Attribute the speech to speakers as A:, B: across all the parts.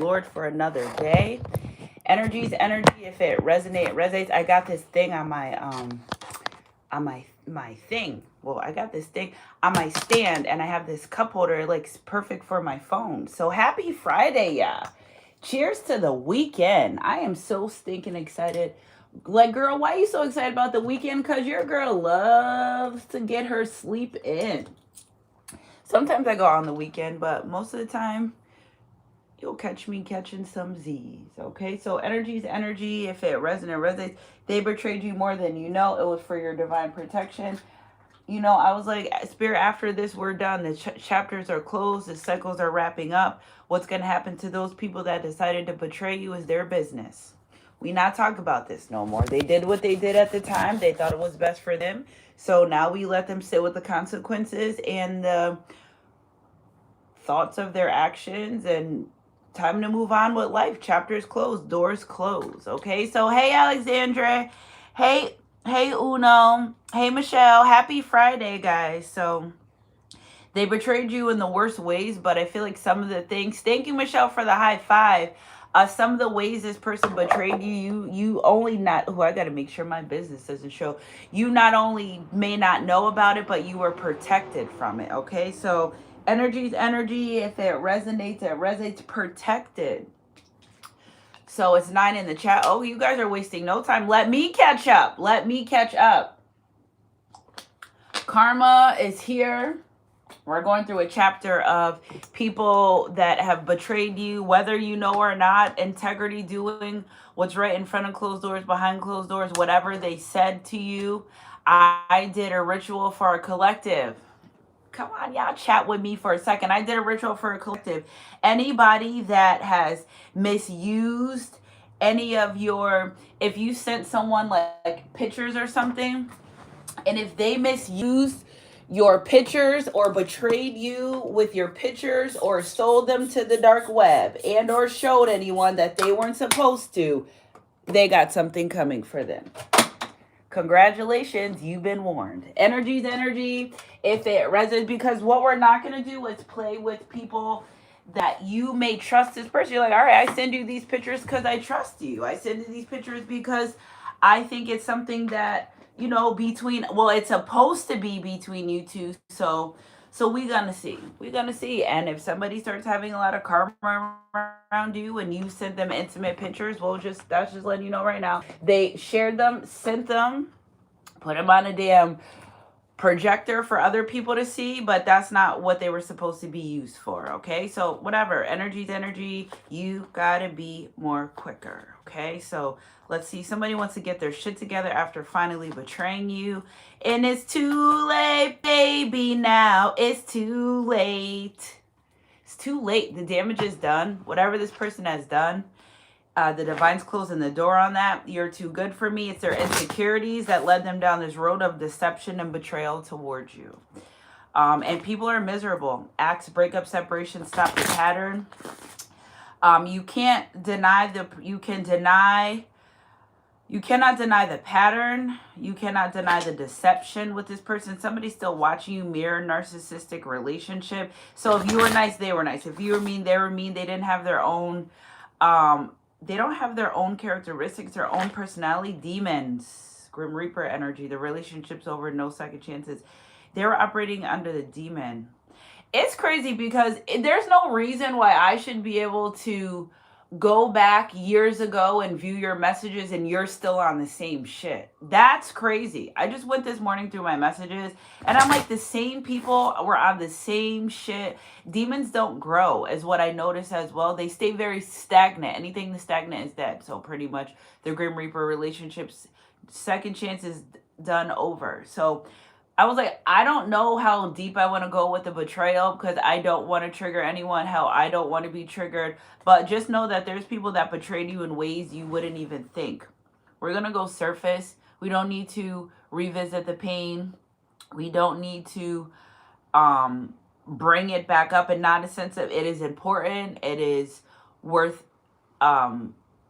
A: Lord for another day. Energy's energy. If it resonates. I got this thing on my thing. Well, I got this thing on my stand, and I have this cup holder. It looks perfect for my phone. So happy Friday, yeah. Cheers to the weekend. I am so stinking excited. Like, girl, why are you so excited about the weekend? Because your girl loves to get her sleep in. Sometimes I go on the weekend, but most of the time, you'll catch me catching some Z's. Okay, so energy's energy. If it resonates, they betrayed you more than you know. It was for your divine protection. I was like, Spirit, after this, we're done. The chapters are closed. The cycles are wrapping up. What's going to happen to those people that decided to betray you is their business. We not talk about this no more. They did what they did at the time. They thought it was best for them. So now we let them sit with the consequences and the thoughts of their actions, and time to move on with life. Chapters closed, doors closed. Okay, so hey Alexandra, hey Uno, hey Michelle, happy Friday, guys. So they betrayed you in the worst ways, but I feel like some of the things, thank you Michelle for the high five. Some of the ways this person betrayed you only not, oh, I gotta make sure my business doesn't show. You not only may not know about it, but you were protected from it. Okay, so energy's energy. If it resonates, protected. So it's 9 in the chat. Oh, you guys are wasting no time. Let me catch up. Karma is here. We're going through a chapter of people that have betrayed you, whether you know or not. Integrity, doing what's right in front of closed doors, behind closed doors, whatever they said to you. I did a ritual for a collective. Come on, y'all, chat with me for a second. I did a ritual for a collective. Anybody that has misused any of your, if you sent someone like pictures or something, and if they misused your pictures or betrayed you with your pictures or sold them to the dark web and or showed anyone that they weren't supposed to, they got something coming for them. Congratulations, you've been warned. Energy's energy. If it resonates, because what we're not going to do is play with people that you may trust this person. You're like, all right, I send you these pictures because I trust you. I send you these pictures because I think it's something that, between, well, it's supposed to be between you two. So we're gonna see. And if somebody starts having a lot of karma around you and you sent them intimate pictures, that's just letting you know right now. They shared them, sent them, put them on a damn projector for other people to see, but that's not what they were supposed to be used for. Okay, so whatever. Energy's energy. You gotta be more quicker. Okay, so let's see. Somebody wants to get their shit together after finally betraying you, and it's too late, baby. Now it's too late. It's too late. The damage is done. Whatever this person has done, the divine's closing the door on that. You're too good for me. It's their insecurities that led them down this road of deception and betrayal towards you. And people are miserable. Acts, breakup, separation, stop the pattern. You cannot deny the pattern. You cannot deny the deception with this person. Somebody's still watching you mirror narcissistic relationship. So if you were nice, they were nice. If you were mean, they were mean. They didn't have their own, they don't have their own characteristics, their own personality. Demons, Grim Reaper energy. The relationship's over, no second chances. They were operating under the demon. It's crazy because there's no reason why I should be able to go back years ago and view your messages and you're still on the same shit. That's crazy. I just went this morning through my messages and I'm like, the same people were on the same shit. Demons don't grow, is what I notice as well. They stay very stagnant. Anything that's stagnant is dead. So pretty much the Grim Reaper relationships, second chance is done over. So I was like, I don't know how deep I want to go with the betrayal because I don't want to trigger anyone, how I don't want to be triggered. But just know that there's people that betrayed you in ways you wouldn't even think. We're going to go surface. We don't need to revisit the pain. We don't need to bring it back up, and not in a sense of it is important. It is worth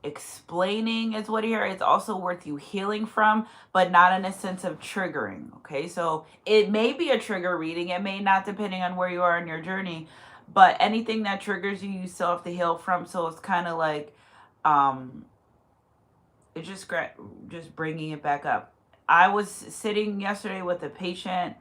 A: explaining is what here. It's also worth you healing from, but not in a sense of triggering. Okay, so it may be a trigger reading, it may not, depending on where you are in your journey, But anything that triggers you, you still have to heal from. So it's kind of like, um, it's just bringing it back up. I was sitting yesterday with a patient,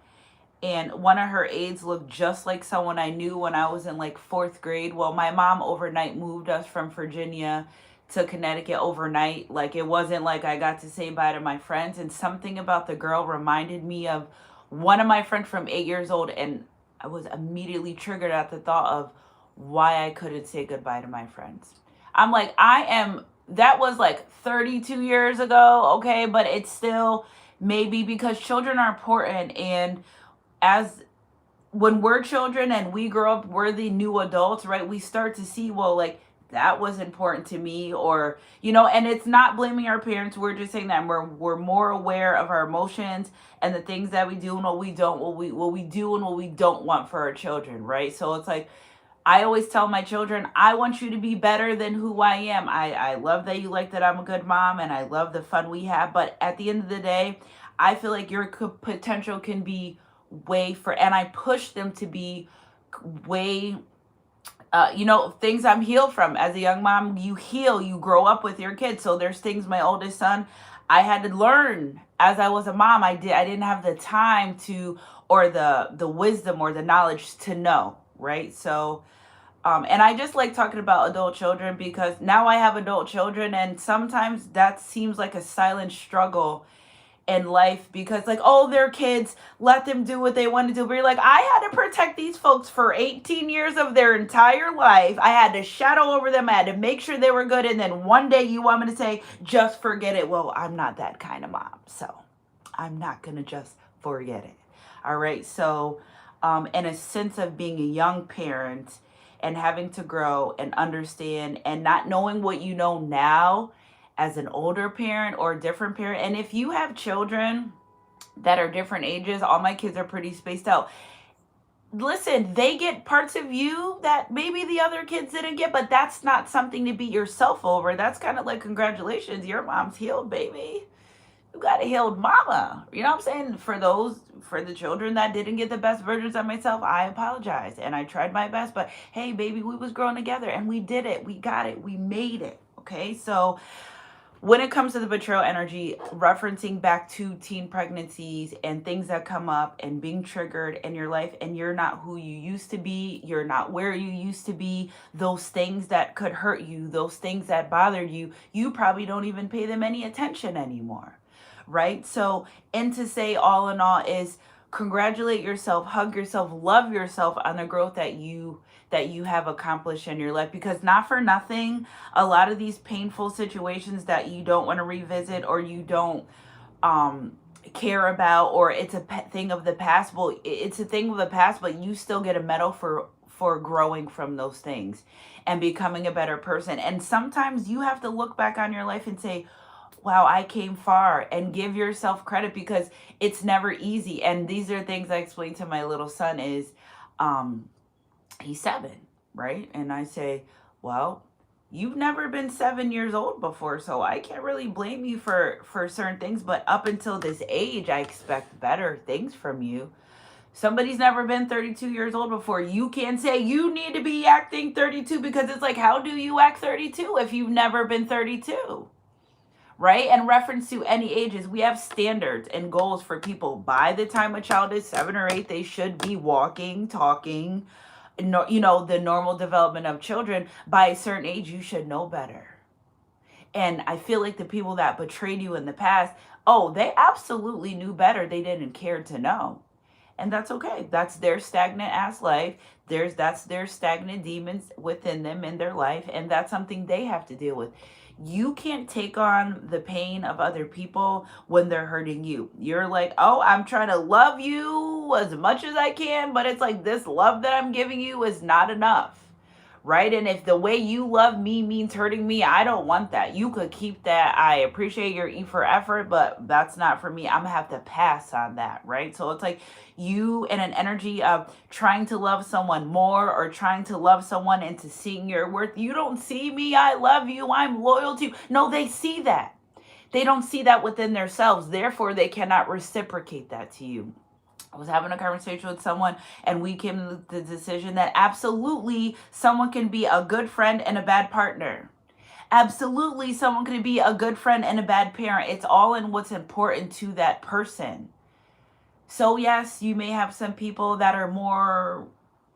A: and one of her aides looked just like someone I knew when I was in like fourth grade. Well, my mom overnight moved us from Virginia to Connecticut overnight. Like, it wasn't like I got to say bye to my friends. And something about the girl reminded me of one of my friends from 8 years old. And I was immediately triggered at the thought of why I couldn't say goodbye to my friends. I'm like, that was like 32 years ago, okay? But it's still maybe because children are important. And as when we're children and we grow up, we're the new adults, right? We start to see, well, like, that was important to me, or, and it's not blaming our parents. We're just saying that we're more aware of our emotions and the things that we do and what we don't, what we do and what we don't want for our children, right? So it's like, I always tell my children, I want you to be better than who I am. I love that you like that I'm a good mom, and I love the fun we have. But at the end of the day, I feel like your potential can be and I push them to be way, things I'm healed from. As a young mom, you heal, you grow up with your kids. So there's things, my oldest son, I had to learn as I was a mom. I didn't have the time to, or the wisdom or the knowledge to know, right? So, and I just like talking about adult children because now I have adult children, and sometimes that seems like a silent struggle in life because, like, oh, they're kids, let them do what they want to do. But you're like, I had to protect these folks for 18 years of their entire life. I had to shadow over them. I had to make sure they were good. And then one day you want me to say, just forget it. Well, I'm not that kind of mom. So I'm not going to just forget it. All right. So, in a sense of being a young parent and having to grow and understand and not knowing what you know now as an older parent or a different parent. And if you have children that are different ages, all my kids are pretty spaced out. Listen, they get parts of you that maybe the other kids didn't get, but that's not something to beat yourself over. That's kind of like, congratulations, your mom's healed, baby. You got a healed mama. You know what I'm saying? For the children that didn't get the best versions of myself, I apologize. And I tried my best, but hey, baby, we was growing together and we did it. We got it. We made it. Okay. So when it comes to the betrayal energy, referencing back to teen pregnancies and things that come up and being triggered in your life, and you're not who you used to be, you're not where you used to be, those things that could hurt you, those things that bother you, you probably don't even pay them any attention anymore, right? So, and to say all in all is congratulate yourself, hug yourself, love yourself on the growth that you have accomplished in your life, because not for nothing, a lot of these painful situations that you don't want to revisit or you don't care about, or it's a thing of the past. Well, it's a thing of the past, but you still get a medal for growing from those things and becoming a better person. And sometimes you have to look back on your life and say, wow, I came far, and give yourself credit, because it's never easy. And these are things I explained to my little son is, he's 7, right? And I say, well, you've never been 7 years old before, so I can't really blame you for certain things. But up until this age, I expect better things from you. Somebody's never been 32 years old before. You can't say you need to be acting 32, because it's like, how do you act 32 if you've never been 32? Right? And reference to any ages, we have standards and goals for people. By the time a child is 7 or 8, they should be walking, talking, the normal development of children. By a certain age, you should know better. And I feel like the people that betrayed you in the past, oh, they absolutely knew better. They didn't care to know. And that's okay. That's their stagnant ass life. That's their stagnant demons within them in their life. And that's something they have to deal with. You can't take on the pain of other people when they're hurting you. You're like, oh, I'm trying to love you as much as I can, but it's like, this love that I'm giving you is not enough, right? And if the way you love me means hurting me, I don't want that. You could keep that. I appreciate your effort, but that's not for me. I'm gonna have to pass on that, right? So it's like you in an energy of trying to love someone more, or trying to love someone into seeing your worth. You don't see me, I love you, I'm loyal to you. No, they see that. They don't see that within themselves. Therefore, they cannot reciprocate that to you. I was having a conversation with someone, and we came to the decision that absolutely someone can be a good friend and a bad partner. Absolutely, someone can be a good friend and a bad parent. It's all in what's important to that person. So, yes, you may have some people that are more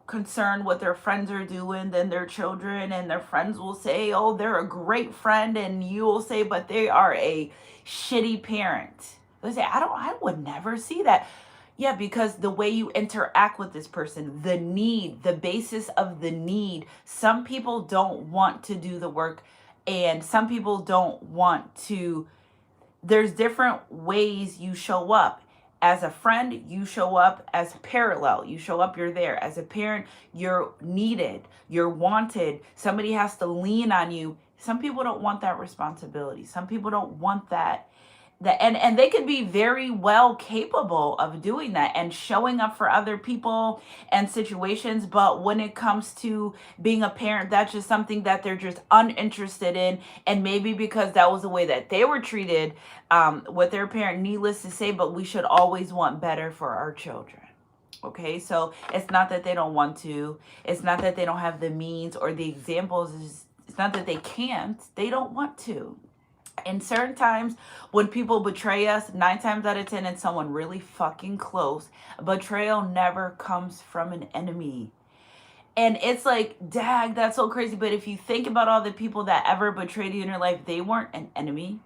A: concerned what their friends are doing than their children, and their friends will say, oh, they're a great friend, and you will say, but they are a shitty parent. They say, I would never see that. Yeah, because the way you interact with this person, the need, the basis of the need, some people don't want to do the work, and some people don't want to. There's different ways you show up. As a friend, you show up as parallel. You show up, you're there. As a parent, you're needed, you're wanted. Somebody has to lean on you. Some people don't want that responsibility. Some people don't want that. And they could be very well capable of doing that and showing up for other people and situations, but when it comes to being a parent, that's just something that they're just uninterested in. And maybe because that was the way that they were treated with their parent, needless to say, but we should always want better for our children. Okay, so it's not that they don't want to, it's not that they don't have the means or the examples, it's not that they can't, they don't want to. In certain times, when people betray us, 9 times out of 10, it's someone really fucking close. Betrayal never comes from an enemy. And it's like, dag, that's so crazy. But if you think about all the people that ever betrayed you in your life, they weren't an enemy.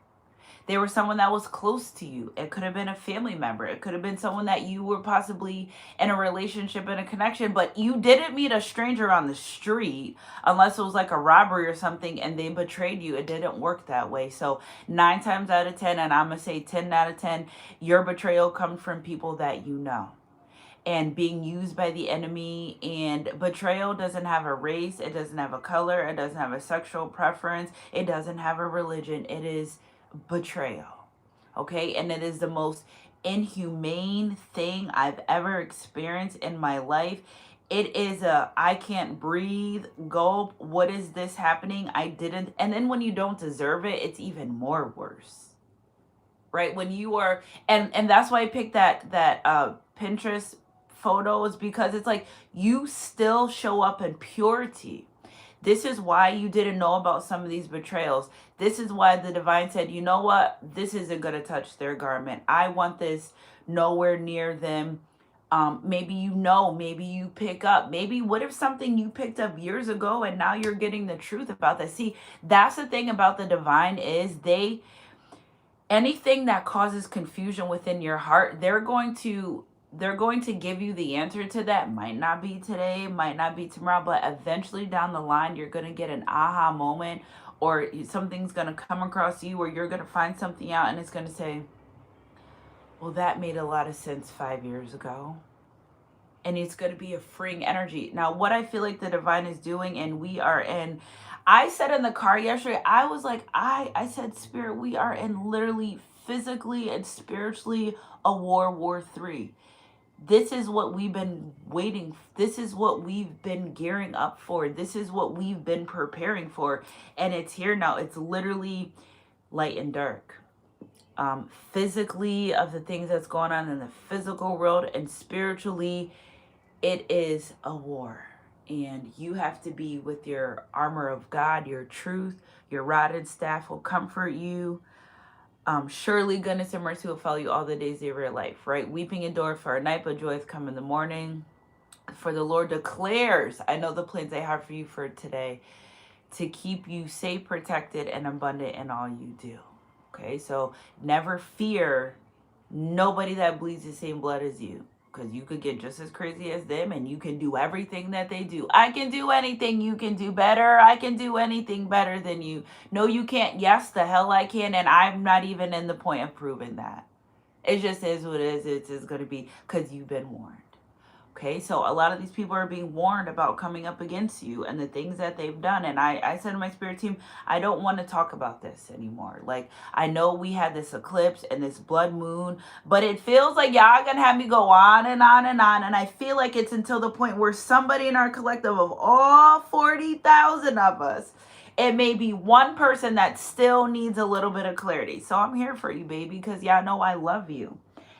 A: They were someone that was close to you. It could have been a family member. It could have been someone that you were possibly in a relationship and a connection, but you didn't meet a stranger on the street unless it was like a robbery or something and they betrayed you. It didn't work that way. So 9 times out of 10, and I'm going to say 10 out of 10, your betrayal comes from people that you know. And being used by the enemy. And betrayal doesn't have a race. It doesn't have a color. It doesn't have a sexual preference. It doesn't have a religion. It is betrayal. Okay, and it is the most inhumane thing I've ever experienced in my life. It is a I can't breathe, gulp, what is this happening? I didn't. And then when you don't deserve it, it's even more worse. Right? When you are, and that's why I picked that Pinterest photo, is because it's like you still show up in purity. This is why you didn't know about some of these betrayals. This is why the divine said, you know what? This isn't going to touch their garment. I want this nowhere near them. Maybe maybe you pick up. Maybe what if something you picked up years ago and now you're getting the truth about that? See, that's the thing about the divine is anything that causes confusion within your heart, they're going to give you the answer to that. Might not be today, might not be tomorrow, but eventually down the line, you're going to get an aha moment, or something's going to come across you, or you're going to find something out and it's going to say, well, that made a lot of sense 5 years ago. And it's going to be a freeing energy. Now, what I feel like the divine is doing, and I said in the car yesterday, I was like, I said, Spirit, we are in literally physically and spiritually a War 3. This is what we've been waiting. This is what we've been gearing up for. This is what we've been preparing for. And it's here now. It's literally light and dark. Physically, of the things that's going on in the physical world, and spiritually, it is a war. And you have to be with your armor of God, your truth. Your rod and staff will comfort you. Surely goodness and mercy will follow you all the days of your life, right? Weeping endure for a night, but joy has come in the morning. For the Lord declares, I know the plans I have for you for today, to keep you safe, protected, and abundant in all you do. Okay, so never fear nobody that bleeds the same blood as you. Because you could get just as crazy as them, and you can do everything that they do. I can do anything, you can do better. I can do anything better than you. No, you can't. Yes, the hell I can, and I'm not even in the point of proving that. It just is what it is. It's going to be because you've been warned. Okay, so a lot of these people are being warned about coming up against you and the things that they've done. And I said to my spirit team, I don't want to talk about this anymore. Like, I know we had this eclipse and this blood moon, but it feels like y'all gonna have me go on and on and on. And I feel like it's until the point where somebody in our collective of all 40,000 of us, it may be one person that still needs a little bit of clarity. So I'm here for you, baby, because y'all know I love you.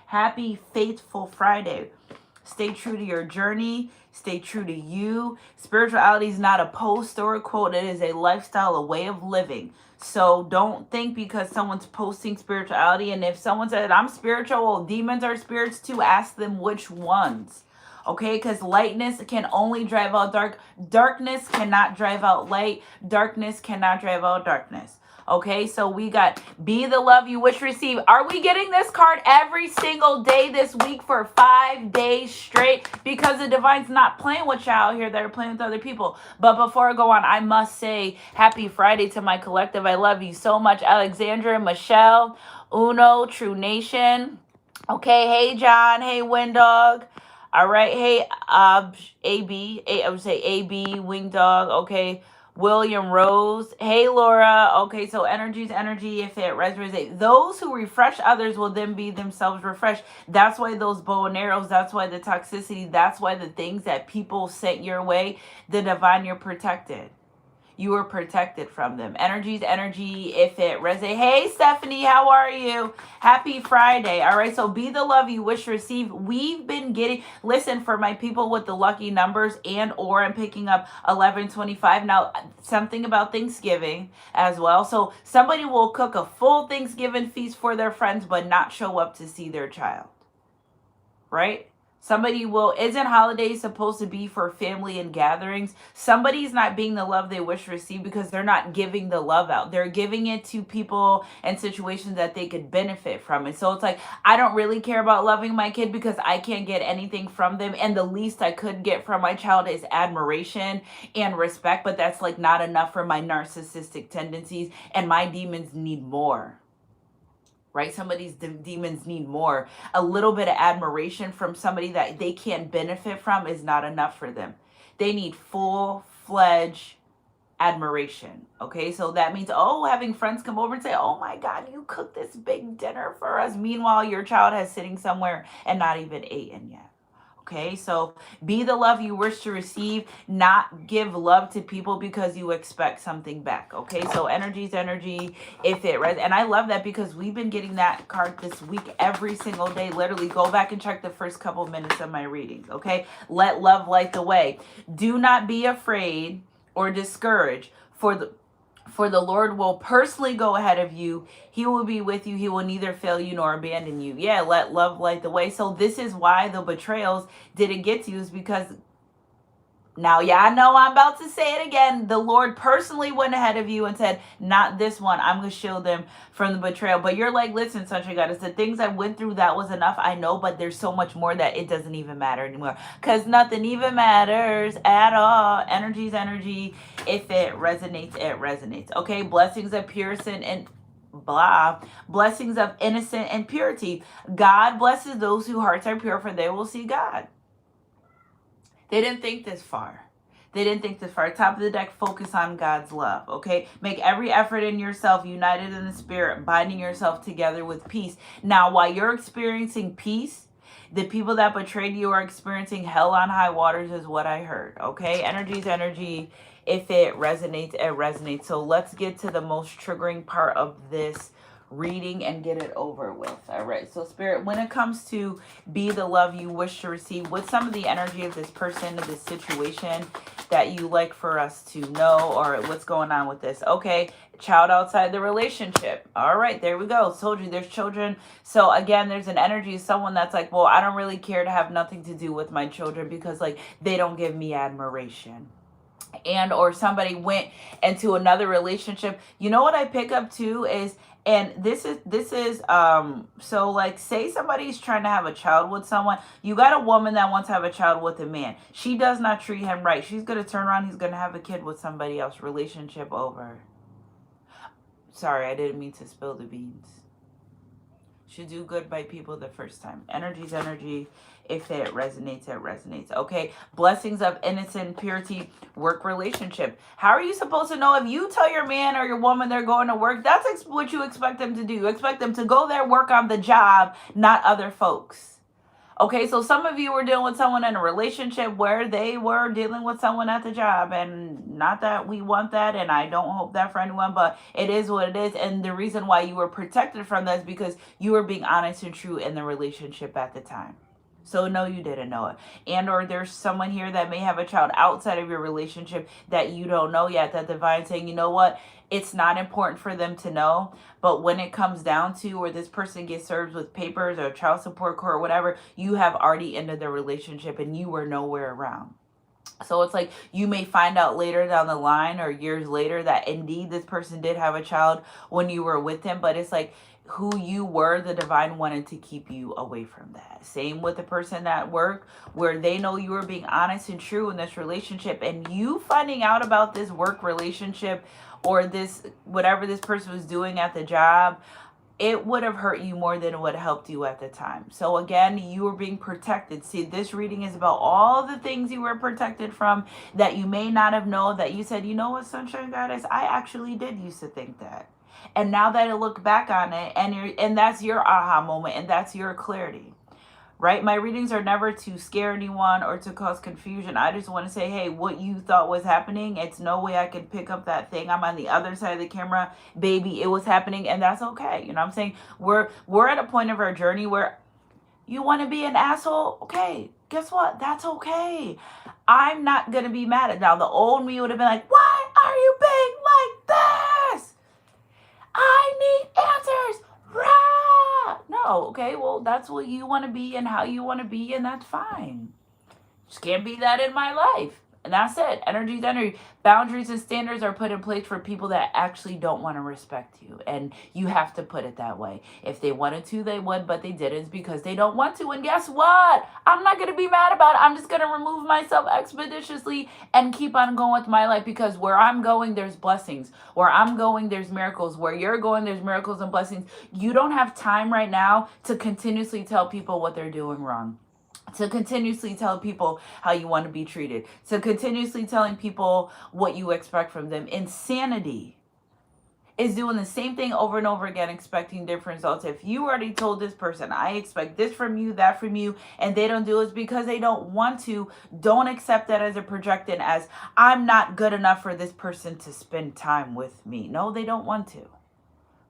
A: Happy Faithful Friday. Stay true to your journey. Stay true to you. Spirituality is not a post or a quote. It is a lifestyle, a way of living. So don't think because someone's posting spirituality, and if someone said, I'm spiritual, well, demons are spirits too, ask them which ones. Okay, because lightness can only drive out dark. Darkness cannot drive out light. Darkness cannot drive out darkness. Okay, so we got be the love you wish to receive. Are we getting this card every single day this week for 5 days straight? Because the divine's not playing with you out here. They're playing with other people. But before I go on, I must say happy Friday to my collective. I love you so much. Alexandra, Michelle, Uno, True Nation. Okay, hey John, hey Windog. All right, hey AB, I would say AB, Wing Dog, okay. William Rose. Hey, Laura. Okay, so energy's energy. If it resonates, those who refresh others will then be themselves refreshed. That's why those bow and arrows, that's why the toxicity, that's why the things that people sent your way, the divine, you're protected. You are protected from them. Energy's energy. If it resonates. Hey, Stephanie, how are you? Happy Friday. All right, so be the love you wish to receive. We've been getting, listen, for my people with the lucky numbers and or I'm picking up 1125. Now, something about Thanksgiving as well. So somebody will cook a full Thanksgiving feast for their friends, but not show up to see their child. Right? Somebody will, isn't holidays supposed to be for family and gatherings? Somebody's not being the love they wish to receive because they're not giving the love out. They're giving it to people and situations that they could benefit from. And so it's like, I don't really care about loving my kid because I can't get anything from them. And the least I could get from my child is admiration and respect. But that's like not enough for my narcissistic tendencies. And my demons need more. Right? Somebody's demons need more. A little bit of admiration from somebody that they can't benefit from is not enough for them. They need full-fledged admiration. Okay, so that means, having friends come over and say, oh my God, you cooked this big dinner for us. Meanwhile, your child has sitting somewhere and not even eaten yet. Okay, so be the love you wish to receive, not give love to people because you expect something back. Okay, so energy's energy. If it resonates, and I love that because we've been getting that card this week every single day. Literally, go back and check the first couple minutes of my readings. Okay, let love light the way. Do not be afraid or discouraged, for the Lord will personally go ahead of you. He will be with you. He will neither fail you nor abandon you. Yeah, let love light the way. So this is why the betrayals didn't get to you, is because now, I know I'm about to say it again. The Lord personally went ahead of you and said, not this one. I'm going to shield them from the betrayal. But you're like, listen, Sunshine Goddess, the things I went through, that was enough. I know, but there's so much more that it doesn't even matter anymore. Because nothing even matters at all. Energy's energy. If it resonates, it resonates. Okay, blessings of purity and blessings of innocent and purity. God blesses those whose hearts are pure, for they will see God. They didn't think this far. They didn't think this far. Top of the deck, focus on God's love, okay? Make every effort in yourself, united in the spirit, binding yourself together with peace. Now, while you're experiencing peace, the people that betrayed you are experiencing hell on high waters is what I heard, okay? Energy's energy. If it resonates, it resonates. So let's get to the most triggering part of this reading and get it over with. All right, so Spirit, when it comes to be the love you wish to receive, what's some of the energy of this person, of this situation that you like for us to know, or what's going on with this? Okay, child outside the relationship. All right, there we go. Told you there's children. So again, there's an energy of someone that's like, well, I don't really care to have nothing to do with my children because like they don't give me admiration. And or somebody went into another relationship. You know what I pick up too is, and this is so like, say somebody's trying to have a child with someone. You got a woman that wants to have a child with a man. She does not treat him right. She's going to turn around. He's going to have a kid with somebody else. Relationship over. Sorry, I didn't mean to spill the beans. Should do good by people the first time. Energy's energy. If it resonates, it resonates. Okay. Blessings of innocent purity, work relationship. How are you supposed to know if you tell your man or your woman they're going to work? That's what you expect them to do. You expect them to go there, work on the job, not other folks. Okay, so some of you were dealing with someone in a relationship where they were dealing with someone at the job, and not that we want that, and I don't hope that for anyone, but it is what it is. And the reason why you were protected from that is because you were being honest and true in the relationship at the time. So no, you didn't know it. And or there's someone here that may have a child outside of your relationship that you don't know yet, that divine saying, you know what, it's not important for them to know. But when it comes down to where this person gets served with papers or child support court or whatever, you have already ended the relationship and you were nowhere around. So it's like you may find out later down the line or years later that indeed this person did have a child when you were with him, but it's like who you were, the divine wanted to keep you away from that. Same with the person at work, where they know you were being honest and true in this relationship, and you finding out about this work relationship or this whatever this person was doing at the job, it would have hurt you more than it would have helped you at the time. So again, you were being protected. See, this reading is about all the things you were protected from that you may not have known, that you said, you know what, Sunshine Goddess, I actually did used to think that. And now that I look back on it, and that's your aha moment, and that's your clarity. Right? My readings are never to scare anyone or to cause confusion. I just want to say, hey, what you thought was happening, it's no way I can pick up that thing. I'm on the other side of the camera. Baby, it was happening, and that's okay. You know what I'm saying? We're at a point of our journey where you want to be an asshole? Okay, guess what? That's okay. I'm not going to be mad at now. The old me would have been like, why are you being like this? I need answers. Rah! No, okay, well, that's what you want to be and how you want to be, and that's fine. Just can't be that in my life. And that's it. Energy is energy. Boundaries and standards are put in place for people that actually don't want to respect you. And you have to put it that way. If they wanted to, they would, but they didn't because they don't want to. And guess what? I'm not going to be mad about it. I'm just going to remove myself expeditiously and keep on going with my life, because where I'm going, there's blessings. Where I'm going, there's miracles. Where you're going, there's miracles and blessings. You don't have time right now to continuously tell people what they're doing wrong, to continuously tell people how you want to be treated, to continuously telling people what you expect from them. Insanity is doing the same thing over and over again, expecting different results. If you already told this person, I expect this from you, that from you, and they don't do it because they don't want to, don't accept that as a projection, as I'm not good enough for this person to spend time with me. No, they don't want to.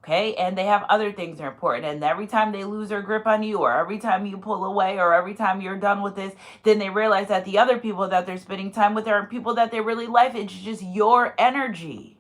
A: Okay, and they have other things that are important. And every time they lose their grip on you, or every time you pull away, or every time you're done with this, then they realize that the other people that they're spending time with are people that they really like. It's just your energy.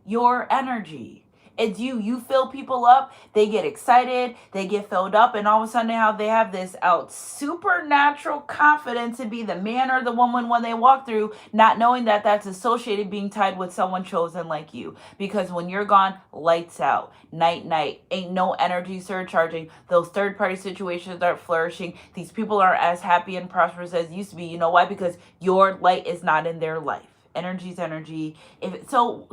A: Your energy. It's you. You fill people up. They get excited. They get filled up. And all of a sudden how they have this supernatural confidence to be the man or the woman when they walk through, not knowing that that's associated being tied with someone chosen like you. Because when you're gone, lights out. Night, night. Ain't no energy surcharging. Those third-party situations aren't flourishing. These people aren't as happy and prosperous as used to be. You know why? Because your light is not in their life. Energy's energy. So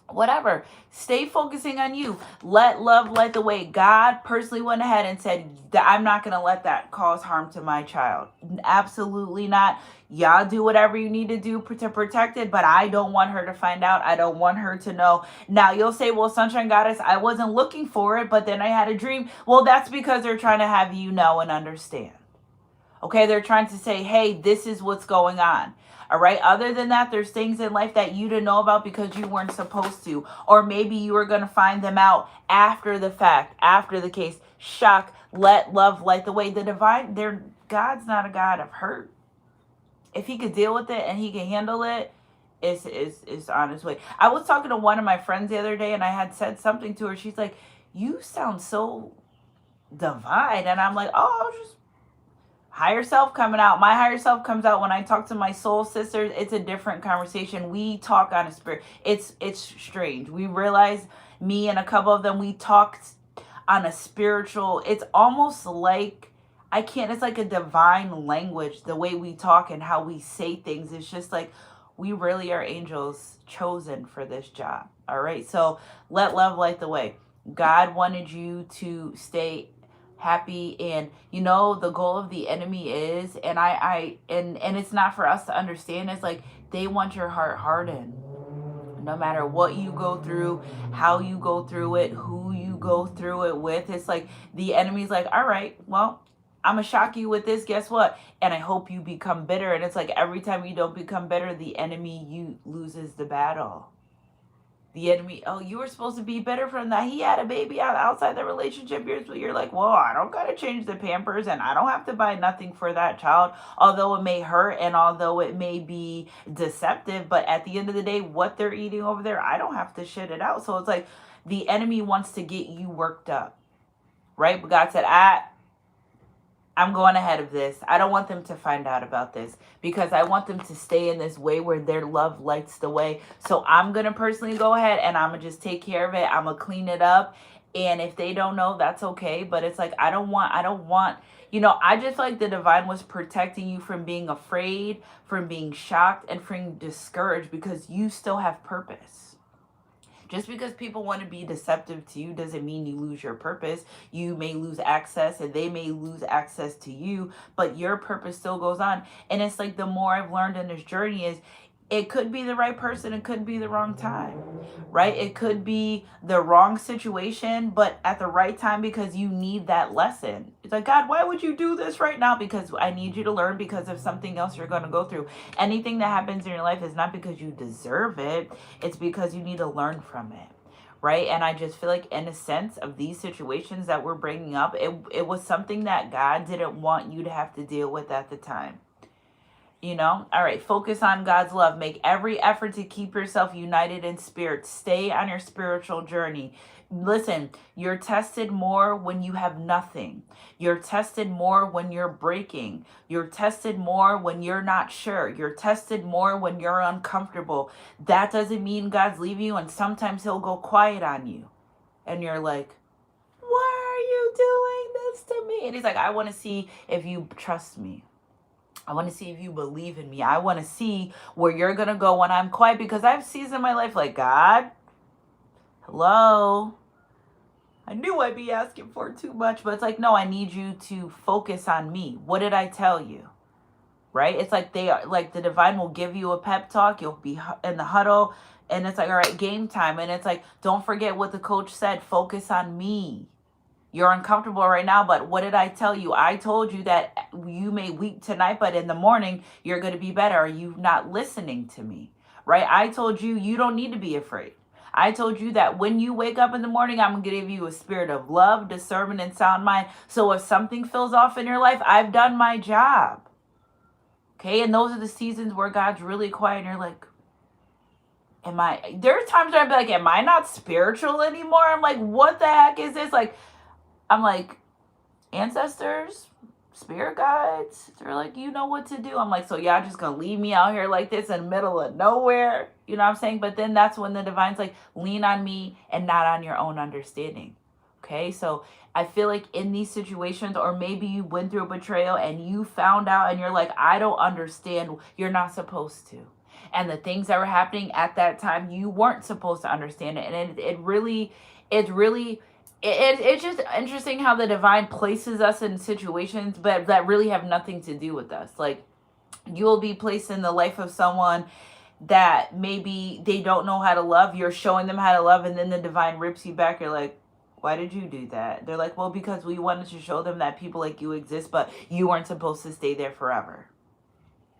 A: whatever, stay focusing on you. Let love light the way. God personally went ahead and said that I'm not going to let that cause harm to my child. Absolutely not. Y'all do whatever you need to do to protect it, but I don't want her to find out. I don't want her to know. Now you'll say, well, Sunshine Goddess, I wasn't looking for it, but then I had a dream. Well, that's because they're trying to have you know and understand. Okay, they're trying to say, hey, this is what's going on. All right. Other than that, there's things in life that you didn't know about because you weren't supposed to. Or maybe you were going to find them out after the fact, after the case. Shock. Let love light the way. The divine, God's not a God of hurt. If he could deal with it and he can handle it, it's on his way. I was talking to one of my friends the other day and I had said something to her. She's like, you sound so divine. And I'm like, oh, just higher self coming out. My higher self comes out when I talk to my soul sisters. It's a different conversation. We talk on a spirit. It's strange. We realize, me and a couple of them, we talked on a spiritual. It's almost like it's like a divine language, the way we talk and how we say things. It's just like we really are angels chosen for this job. All right. So let love light the way. God wanted you to stay happy, and the goal of the enemy is, and it's not for us to understand, it's like they want your heart hardened. No matter what you go through, how you go through it, who you go through it with, it's like the enemy's like, all right, well, I'm gonna shock you with this. Guess what? And I hope you become bitter. And it's like every time you don't become bitter, the enemy you loses the battle. The enemy, oh, you were supposed to be better from that. He had a baby outside the relationship. You're like, well, I don't got to change the Pampers and I don't have to buy nothing for that child, although it may hurt and although it may be deceptive. But at the end of the day, what they're eating over there, I don't have to shit it out. So it's like the enemy wants to get you worked up, right? But God said, I'm going ahead of this. I don't want them to find out about this because I want them to stay in this way where their love lights the way. So I'm going to personally go ahead and I'm going to just take care of it. I'm going to clean it up. And if they don't know, that's okay. But it's like, I don't want, I just feel like the divine was protecting you from being afraid, from being shocked, and from being discouraged because you still have purpose. Just because people want to be deceptive to you doesn't mean you lose your purpose. You may lose access and they may lose access to you, but your purpose still goes on. And it's like the more I've learned in this journey is it could be the right person. It could be the wrong time, right? It could be the wrong situation, but at the right time because you need that lesson. It's like, God, why would you do this right now? Because I need you to learn because of something else you're going to go through. Anything that happens in your life is not because you deserve it. It's because you need to learn from it. Right. And I just feel like in a sense of these situations that we're bringing up, it was something that God didn't want you to have to deal with at the time. All right, focus on God's love. Make every effort to keep yourself united in spirit. Stay on your spiritual journey. Listen, you're tested more when you have nothing. You're tested more when you're breaking. You're tested more when you're not sure. You're tested more when you're uncomfortable. That doesn't mean God's leaving you, and sometimes he'll go quiet on you. And you're like, why are you doing this to me? And he's like, I want to see if you trust me. I want to see if you believe in me. I want to see where you're going to go when I'm quiet because I've seasoned in my life like, God, hello. I knew I'd be asking for too much, but it's like, no, I need you to focus on me. What did I tell you? Right? It's like the divine will give you a pep talk. You'll be in the huddle and it's like, all right, game time. And it's like, don't forget what the coach said. Focus on me. You're uncomfortable right now, but what did I tell you? I told you that you may weep tonight, but in the morning, you're going to be better. Are you not listening to me? Right? I told you, you don't need to be afraid. I told you that when you wake up in the morning, I'm going to give you a spirit of love, discernment, and sound mind. So if something feels off in your life, I've done my job. Okay? And those are the seasons where God's really quiet and you're like, there are times where I'd be like, am I not spiritual anymore? I'm like, what the heck is this? I'm like, ancestors, spirit guides, they're like, you know what to do. I'm like, so y'all just gonna leave me out here like this in the middle of nowhere? You know what I'm saying? But then that's when the divine's like, lean on me and not on your own understanding. Okay, so I feel like in these situations, or maybe you went through a betrayal and you found out and you're like, I don't understand. You're not supposed to. And the things that were happening at that time, you weren't supposed to understand it. And it's just interesting how the divine places us in situations, but that really have nothing to do with us. Like, you will be placed in the life of someone that maybe they don't know how to love. You're showing them how to love, and then the divine rips you back. You're like, why did you do that? They're like, well, because we wanted to show them that people like you exist, but you weren't supposed to stay there forever.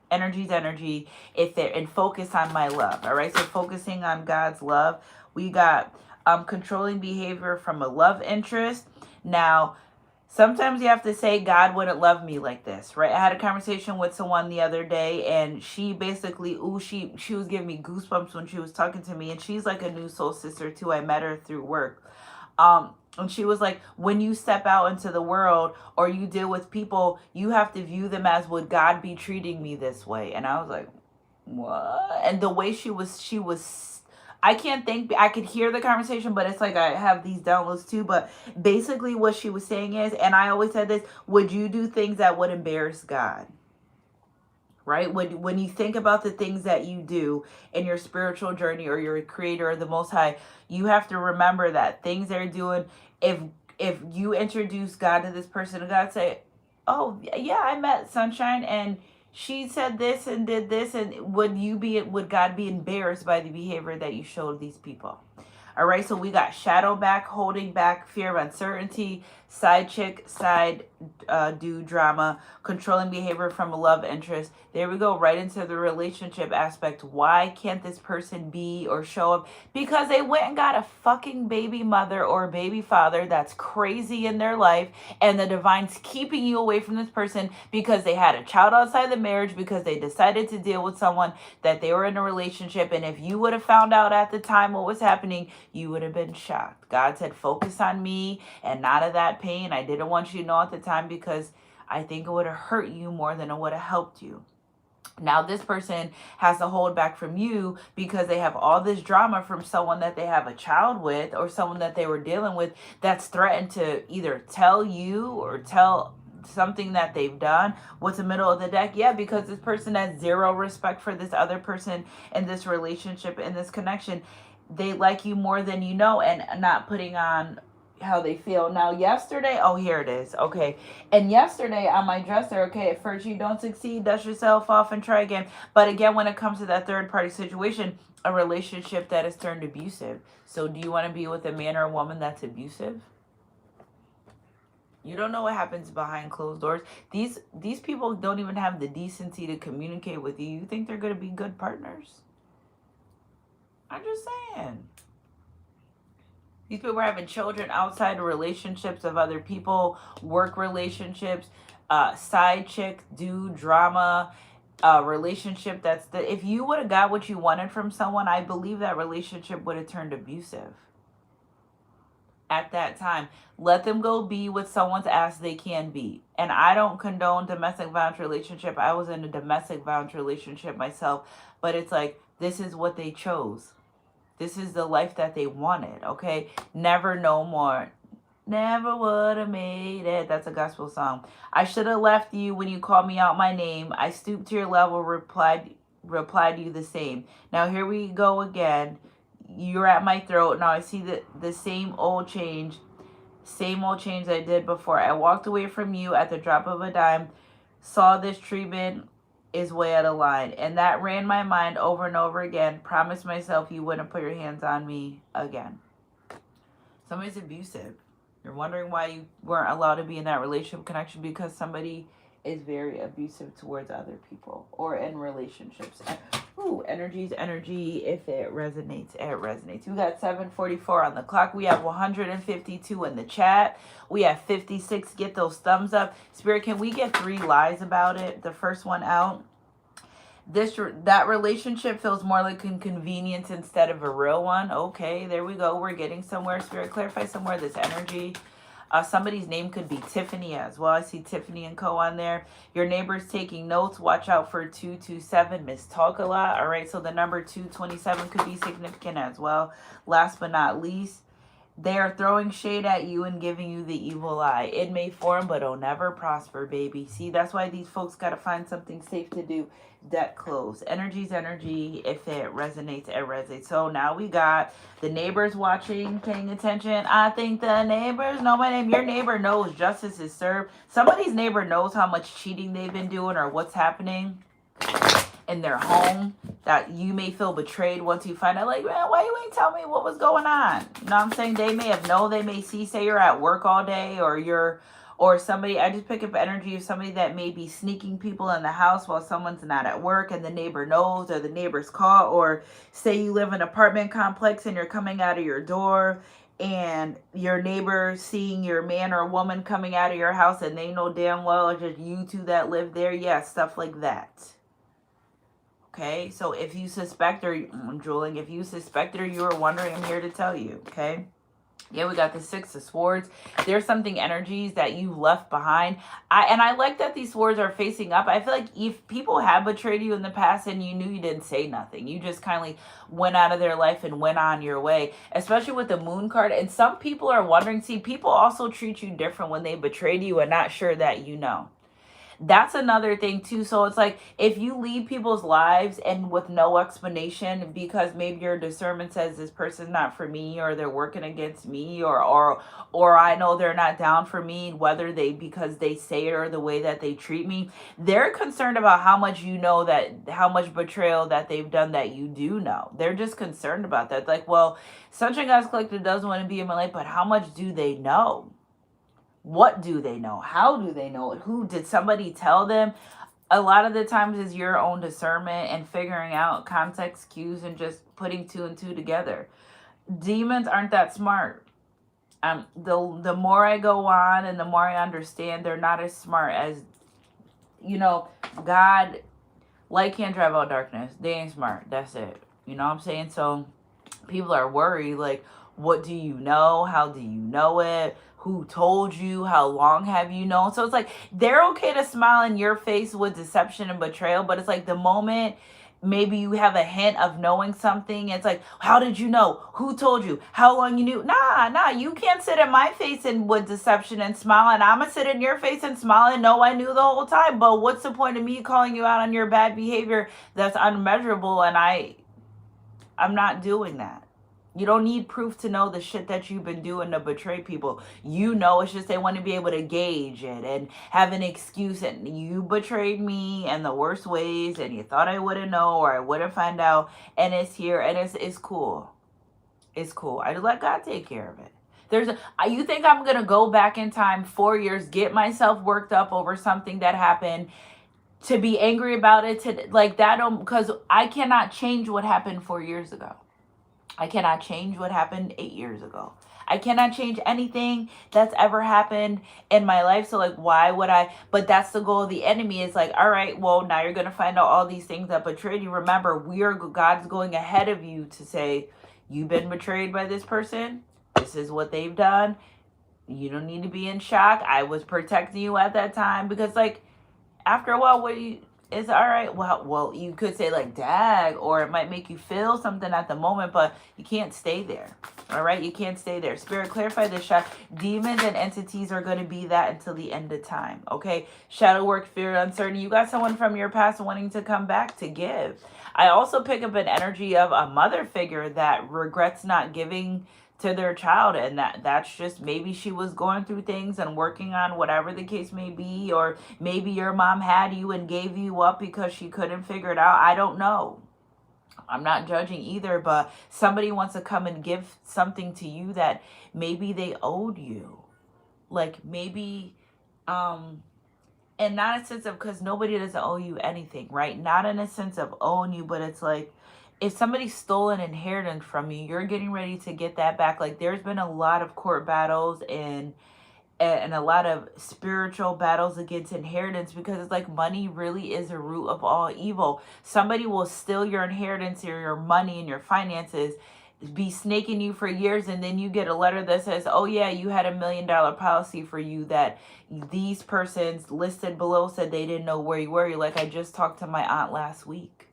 A: Energy's energy. And focus on my love. All right. So focusing on God's love. We got controlling behavior from a love interest. Now, sometimes you have to say, God wouldn't love me like this, right? I had a conversation with someone the other day, and she basically, she was giving me goosebumps when she was talking to me, and she's like a new soul sister too. I met her through work. And she was like, when you step out into the world or you deal with people, you have to view them as, would God be treating me this way? And I was like, what? And the way she was, I could hear the conversation, but it's like I have these downloads too. But basically what she was saying is, and I always said this, would you do things that would embarrass God? Right? When you think about the things that you do in your spiritual journey or your creator or the Most High, you have to remember that things they're doing, if you introduce God to this person and God say, oh, yeah, I met Sunshine and she said this and did this, and would God be embarrassed by the behavior that you showed these people? All right, so we got shadow back, holding back, fear of uncertainty, side chick, side dude drama, controlling behavior from a love interest. There we go, right into the relationship aspect. Why can't this person be or show up? Because they went and got a fucking baby mother or baby father that's crazy in their life, and the divine's keeping you away from this person because they had a child outside the marriage, because they decided to deal with someone that they were in a relationship. And if you would have found out at the time what was happening, you would have been shocked. God said, focus on me and not of that pain. I didn't want you to know at the time because I think it would have hurt you more than it would have helped you. Now this person has to hold back from you because they have all this drama from someone that they have a child with, or someone that they were dealing with that's threatened to either tell you or tell something that they've done. What's the middle of the deck? Yeah, because this person has zero respect for this other person in this relationship, in this connection. They like you more than you know, and not putting on how they feel. Now yesterday, oh, here it is. Okay. And yesterday on my dresser, okay, at first you don't succeed, dust yourself off and try again. But again, when it comes to that third party situation, a relationship that is turned abusive. So do you want to be with a man or a woman that's abusive? You don't know what happens behind closed doors. These people don't even have the decency to communicate with you. You think they're going to be good partners? I'm just saying. These people are having children outside of relationships of other people, work relationships, side chick, dude, drama, relationship that's if you would have got what you wanted from someone, I believe that relationship would have turned abusive. At that time, let them go be with someone's ass they can be. And I don't condone domestic violence relationship. I was in a domestic violence relationship myself, but it's like, this is what they chose. This is the life that they wanted, okay? Never, no more. Never would have made it. That's a gospel song. I should have left you when you called me out my name. I stooped to your level, replied you the same. Now here we go again. You're at my throat. Now I see the same old change I did before. I walked away from you at the drop of a dime. Saw this treatment is way out of line, and that ran my mind over and over again. Promised myself you wouldn't put your hands on me again. Somebody's abusive. You're wondering why you weren't allowed to be in that relationship connection, because somebody is very abusive towards other people or in relationships. Ooh, energy's energy. If it resonates, it resonates. We got 7:44 on the clock. We have 152 in the chat. We have 56. Get those thumbs up. Spirit, can we get 3 lies about it? The first one out. That relationship feels more like inconvenience instead of a real one. Okay, there we go. We're getting somewhere. Spirit, clarify somewhere this energy. Somebody's name could be Tiffany as well. I see Tiffany and Co. on there. Your neighbor's taking notes. Watch out for 227. Miss Talk a lot. All right, so the number 227 could be significant as well. Last but not least, they are throwing shade at you and giving you the evil eye. It may form, but it'll never prosper, baby. See, that's why these folks got to find something safe to do. Deck closed. Energy's energy. If it resonates, it resonates. So now we got the neighbors watching, paying attention. I think the neighbors know my name. Your neighbor knows justice is served. Somebody's neighbor knows how much cheating they've been doing or what's happening in their home, that you may feel betrayed once you find out, like, man, why you ain't tell me what was going on? You know what I'm saying? They may have known, they may see, say you're at work all day, or somebody, I just pick up energy of somebody that may be sneaking people in the house while someone's not at work and the neighbor knows, or the neighbor's caught, or say you live in an apartment complex and you're coming out of your door and your neighbor seeing your man or woman coming out of your house and they know damn well it's just you two that live there. Yeah, stuff like that. Okay, so if you suspect, or I'm drooling, if you suspect or you are wondering, I'm here to tell you, okay? Yeah, we got the 6 of Swords. There's something energies that you left behind. I like that these swords are facing up. I feel like if people have betrayed you in the past and you knew, you didn't say nothing. You just kind of went out of their life and went on your way, especially with the Moon card. And some people are wondering, see, people also treat you different when they betrayed you and not sure that you know. That's another thing too. So it's like if you leave people's lives and with no explanation, because maybe your discernment says this person's not for me, or they're working against me, or I know they're not down for me, whether they because they say it or the way that they treat me, they're concerned about how much you know, that how much betrayal that they've done that you do know. They're just concerned about that. Like, well, Sunshine God's Collective doesn't want to be in my life, but how much do they know? What do they know? How do they know it? Who did somebody tell them? A lot of the times is your own discernment and figuring out context cues and just putting two and two together. Demons aren't that smart. The more I go on and the more I understand, they're not as smart as, God, light can't drive out darkness. They ain't smart. That's it. You know what I'm saying? So people are worried, like, what do you know? How do you know it? Who told you? How long have you known? So it's like they're okay to smile in your face with deception and betrayal, but it's like the moment maybe you have a hint of knowing something, it's like, how did you know? Who told you? How long you knew? Nah, you can't sit in my face and with deception and smile, and I'm gonna sit in your face and smile and know I knew the whole time. But what's the point of me calling you out on your bad behavior that's unmeasurable, and I'm not doing that. You don't need proof to know the shit that you've been doing to betray people. It's just they want to be able to gauge it and have an excuse. And you betrayed me in the worst ways, and you thought I wouldn't know or I wouldn't find out. And it's here, and it's cool. It's cool. I just let God take care of it. You think I'm going to go back in time 4 years, get myself worked up over something that happened, to be angry about it, to like that, because I cannot change what happened 4 years ago. I cannot change what happened 8 years ago. I cannot change anything that's ever happened in my life. So like, why would I? But that's the goal of the enemy, is like, all right, well, now you're going to find out all these things that betrayed you. Remember, God's going ahead of you to say, you've been betrayed by this person. This is what they've done. You don't need to be in shock. I was protecting you at that time, because like, after a while, it's all right. Well, you could say like, dag, or it might make you feel something at the moment, but you can't stay there. All right, you can't stay there. Spirit, clarify this shot. Demons and entities are going to be that until the end of time. Okay, shadow work, fear, uncertainty. You got someone from your past wanting to come back to give. I also pick up an energy of a mother figure that regrets not giving to their child, and that's just, maybe she was going through things and working on whatever the case may be, or maybe your mom had you and gave you up because she couldn't figure it out. I don't know. I'm not judging either, but somebody wants to come and give something to you that maybe they owed you. Like maybe and not a sense of, because nobody doesn't owe you anything, right? Not in a sense of owing you, but it's like, if somebody stole an inheritance from you, you're getting ready to get that back. Like there's been a lot of court battles and a lot of spiritual battles against inheritance, because it's like money really is a root of all evil. Somebody will steal your inheritance or your money and your finances, be snaking you for years, and then you get a letter that says, oh yeah, you had $1 million policy for you that these persons listed below said they didn't know where you were. You're like, I just talked to my aunt last week.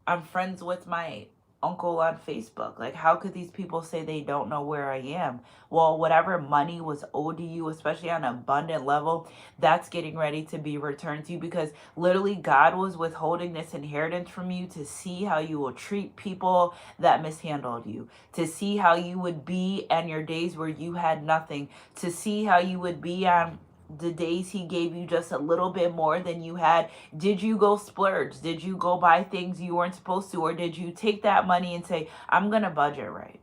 A: I'm friends with my uncle on Facebook. Like, how could these people say they don't know where I am? Well, whatever money was owed to you, especially on an abundant level, that's getting ready to be returned to you, because literally God was withholding this inheritance from you to see how you will treat people that mishandled you, to see how you would be on your days where you had nothing, to see how you would be on the days he gave you just a little bit more than you had. Did you go splurge? Did you go buy things you weren't supposed to? Or did you take that money and say, I'm going to budget right?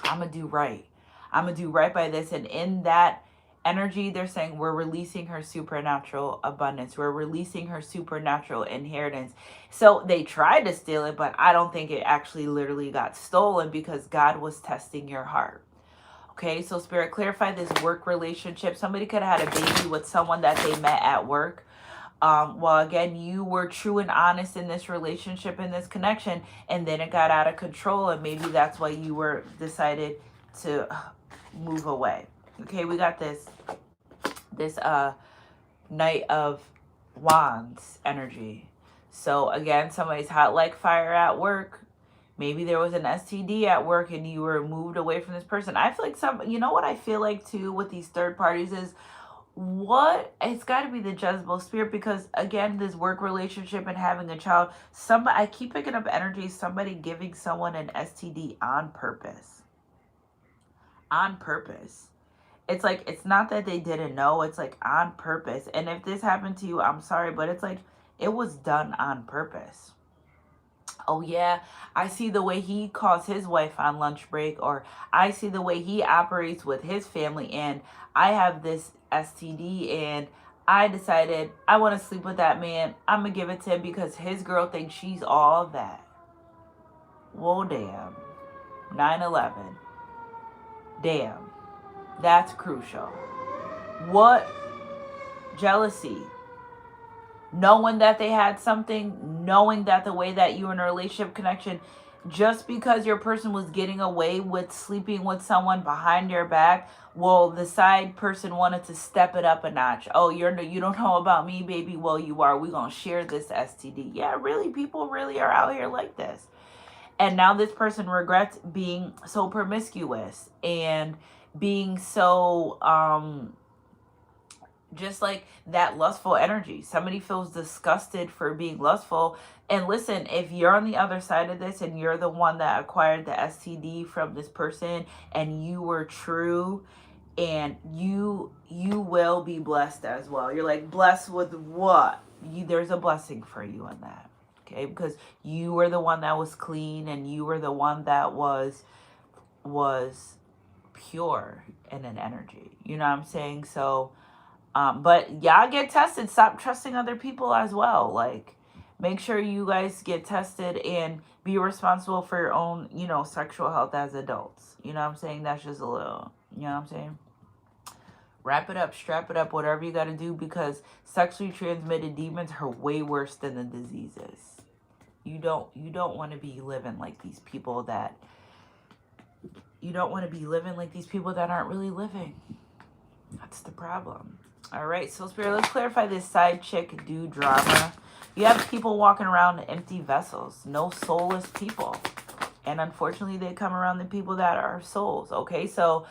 A: I'm going to do right. I'm going to do right by this. And in that energy, they're saying we're releasing her supernatural abundance. We're releasing her supernatural inheritance. So they tried to steal it, but I don't think it actually literally got stolen, because God was testing your heart. Okay, so Spirit, clarify this work relationship. Somebody could have had a baby with someone that they met at work. Well, again, you were true and honest in this relationship, in this connection, and then it got out of control, and maybe that's why you were decided to move away. Okay, we got this Knight of Wands energy. So again, somebody's hot like fire at work. Maybe there was an STD at work and you were moved away from this person. I feel like you know what I feel like too with these third parties is, What? It's got to be the Jezebel spirit, because again, this work relationship and having a child, somebody, I keep picking up energy, somebody giving someone an STD on purpose. On purpose. It's like, it's not that they didn't know, it's like on purpose. And if this happened to you, I'm sorry, but it's like it was done on purpose. Oh yeah, I see the way he calls his wife on lunch break, or I see the way he operates with his family, and I have this STD, and I decided I want to sleep with that man. I'm gonna give it to him because his girl thinks she's all that. Whoa, damn. 9/11. Damn. That's crucial. What? Jealousy. Knowing that they had something, knowing that the way that you were in a relationship connection, just because your person was getting away with sleeping with someone behind your back, well, the side person wanted to step it up a notch. Oh, you don't know about me, baby. Well, you are. We're gonna share this STD. Yeah, really, people really are out here like this. And now this person regrets being so promiscuous and being so just like that lustful energy. Somebody feels disgusted for being lustful. And listen, if you're on the other side of this and you're the one that acquired the STD from this person and you were true, and you will be blessed as well. You're like, blessed with what? There's a blessing for you in that. Okay? Because you were the one that was clean, and you were the one that was pure in an energy. You know what I'm saying? So but y'all get tested. Stop trusting other people as well. Like, make sure you guys get tested and be responsible for your own, sexual health as adults. You know what I'm saying? That's just a little, you know what I'm saying? Wrap it up, strap it up, whatever you got to do, because sexually transmitted demons are way worse than the diseases. You don't want to be living like these people that aren't really living. That's the problem. All right, so Spirit, let's clarify this side chick dude drama. You have people walking around empty vessels, no soulless people. And unfortunately, they come around the people that are souls, okay? So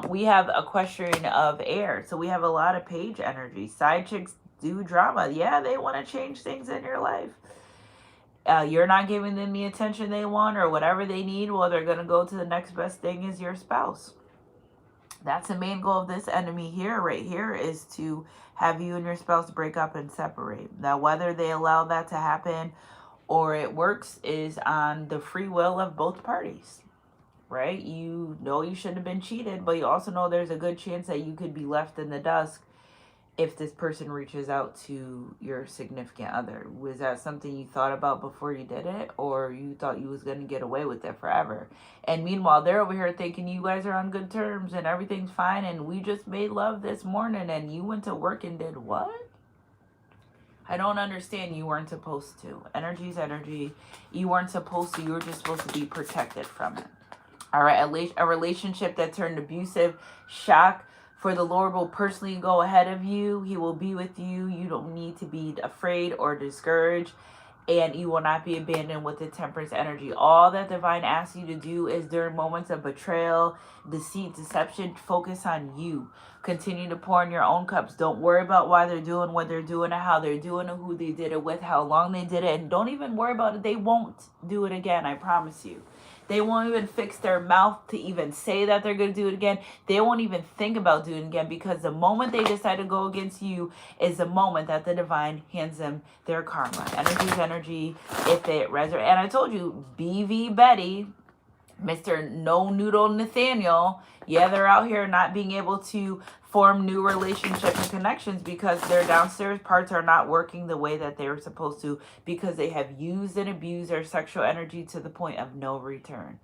A: we have a question of air. So we have a lot of page energy. Side chicks do drama. Yeah, they want to change things in your life. You're not giving them the attention they want or whatever they need. Well, they're going to go to the next best thing, is your spouse. That's the main goal of this enemy here, right here, is to have you and your spouse break up and separate. Now, whether they allow that to happen or it works is on the free will of both parties, right? You know you shouldn't have been cheated, but you also know there's a good chance that you could be left in the dust if this person reaches out to your significant other. Was that something you thought about before you did it, or you thought you was going to get away with it forever? And meanwhile, they're over here thinking you guys are on good terms and everything's fine, and we just made love this morning, and you went to work and did what? I don't understand. You weren't supposed to. Energy's energy. You weren't supposed to. You were just supposed to be protected from it. All right, a relationship that turned abusive, shock. For the Lord will personally go ahead of you. He will be with you. You don't need to be afraid or discouraged. And you will not be abandoned with the temperance energy. All that divine asks you to do is, during moments of betrayal, deceit, deception, focus on you. Continue to pour in your own cups. Don't worry about why they're doing what they're doing, or how they're doing, or who they did it with, how long they did it. And don't even worry about it. They won't do it again. I promise you. They won't even fix their mouth to even say that they're going to do it again. They won't even think about doing it again, because the moment they decide to go against you is the moment that the divine hands them their karma. Energy's energy. If they resurrect. And I told you, BV Betty, Mr. No Noodle Nathaniel, yeah, they're out here not being able to form new relationships and connections because their downstairs parts are not working the way that they were supposed to, because they have used and abused their sexual energy to the point of no return.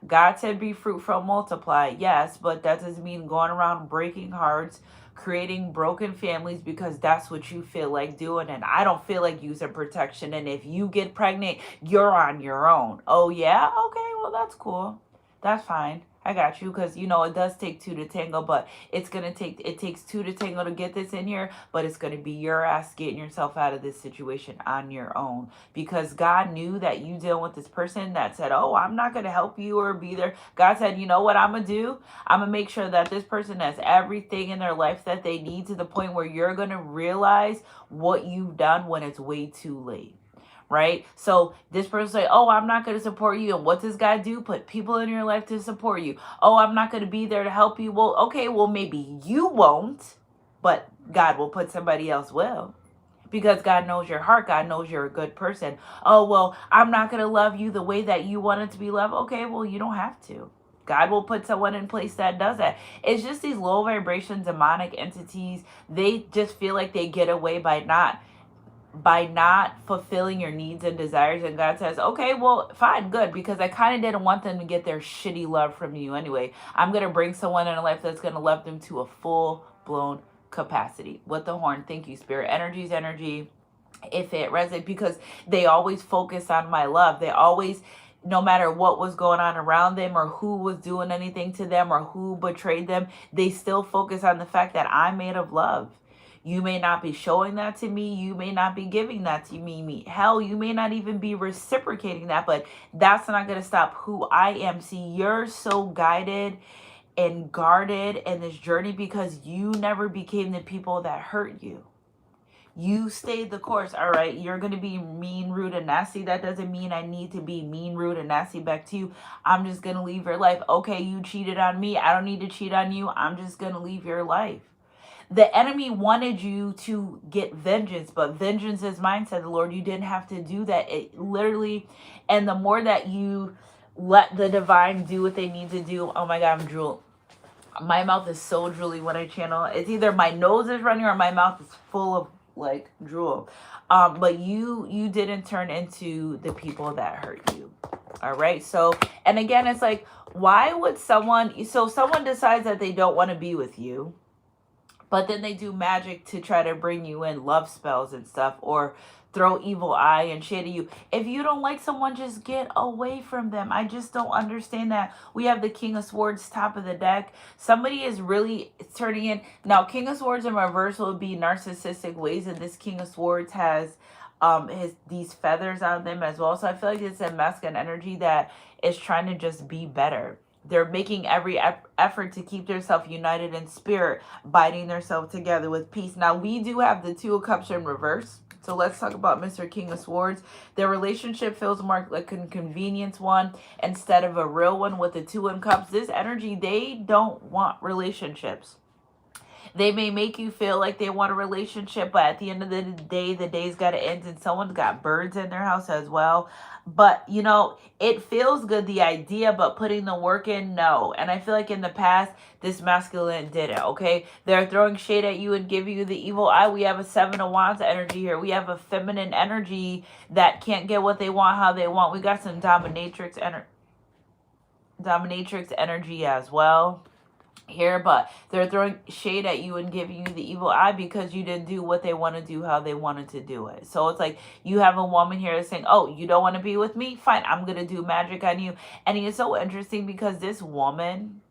A: God said be fruitful, multiply, yes, but that doesn't mean going around breaking hearts, creating broken families because that's what you feel like doing, and I don't feel like using protection, and if you get pregnant, you're on your own. Oh yeah? Okay, well that's cool. That's fine. I got you, because you know it does take two to tango, but it takes two to tango to get this in here, but it's gonna be your ass getting yourself out of this situation on your own, because God knew that you deal with this person that said, "Oh, I'm not gonna help you or be there." God said, "You know what I'm gonna do? I'm gonna make sure that this person has everything in their life that they need, to the point where you're gonna realize what you've done when it's way too late." Right? So this person say, "Oh, I'm not going to support you." And what does God do? Put people in your life to support you. "Oh, I'm not going to be there to help you." Well, okay, well, maybe you won't, but God will put somebody else will. Because God knows your heart. God knows you're a good person. "Oh, well, I'm not going to love you the way that you wanted to be loved." Okay, well, you don't have to. God will put someone in place that does that. It's just these low vibration demonic entities. They just feel like they get away by not fulfilling your needs and desires. And God says, "Okay, well, fine, good, because I kind of didn't want them to get their shitty love from you anyway. I'm going to bring someone in a life that's going to love them to a full-blown capacity." With the horn, thank you, Spirit. Energy's energy. If it resonates, because they always focus on my love. They always, no matter what was going on around them or who was doing anything to them or who betrayed them, they still focus on the fact that I'm made of love. You may not be showing that to me. You may not be giving that to me. Hell, you may not even be reciprocating that, but that's not going to stop who I am. See, you're so guided and guarded in this journey because you never became the people that hurt you. You stayed the course. All right, you're going to be mean, rude, and nasty. That doesn't mean I need to be mean, rude, and nasty back to you. I'm just going to leave your life. Okay, you cheated on me. I don't need to cheat on you. I'm just going to leave your life. The enemy wanted you to get vengeance, but vengeance is mine, said the Lord. You didn't have to do that. It literally, and the more that you let the divine do what they need to do, oh my God, I'm drooling. My mouth is so drooly when I channel. It's either my nose is running or my mouth is full of like drool. But you didn't turn into the people that hurt you. All right. So, and again, it's like, why would someone decides that they don't want to be with you, but then they do magic to try to bring you in, love spells and stuff, or throw evil eye and shade at you. If you don't like someone, just get away from them. I just don't understand that. We have the King of Swords top of the deck. Somebody is really turning in. Now, King of Swords in reverse will be narcissistic ways, and this King of Swords has these feathers on them as well. So I feel like it's a masculine energy that is trying to just be better. They're making every effort to keep themselves united in spirit, binding themselves together with peace. Now, we do have the Two of Cups in reverse. So let's talk about Mr. King of Swords. Their relationship feels more like a convenience one instead of a real one with the Two of Cups. This energy, they don't want relationships. They may make you feel like they want a relationship, but at the end of the day, the day's got to end, and someone's got birds in their house as well. But, you know, it feels good, the idea, but putting the work in, no. And I feel like in the past, this masculine did it, okay? They're throwing shade at you and giving you the evil eye. We have a Seven of Wands energy here. We have a feminine energy that can't get what they want, how they want. We got some dominatrix energy as well here, but they're throwing shade at you and giving you the evil eye because you didn't do what they want to do, how they wanted to do it. So it's like you have a woman here that's saying, "Oh, you don't want to be with me? Fine, I'm going to do magic on you." And it's so interesting because this woman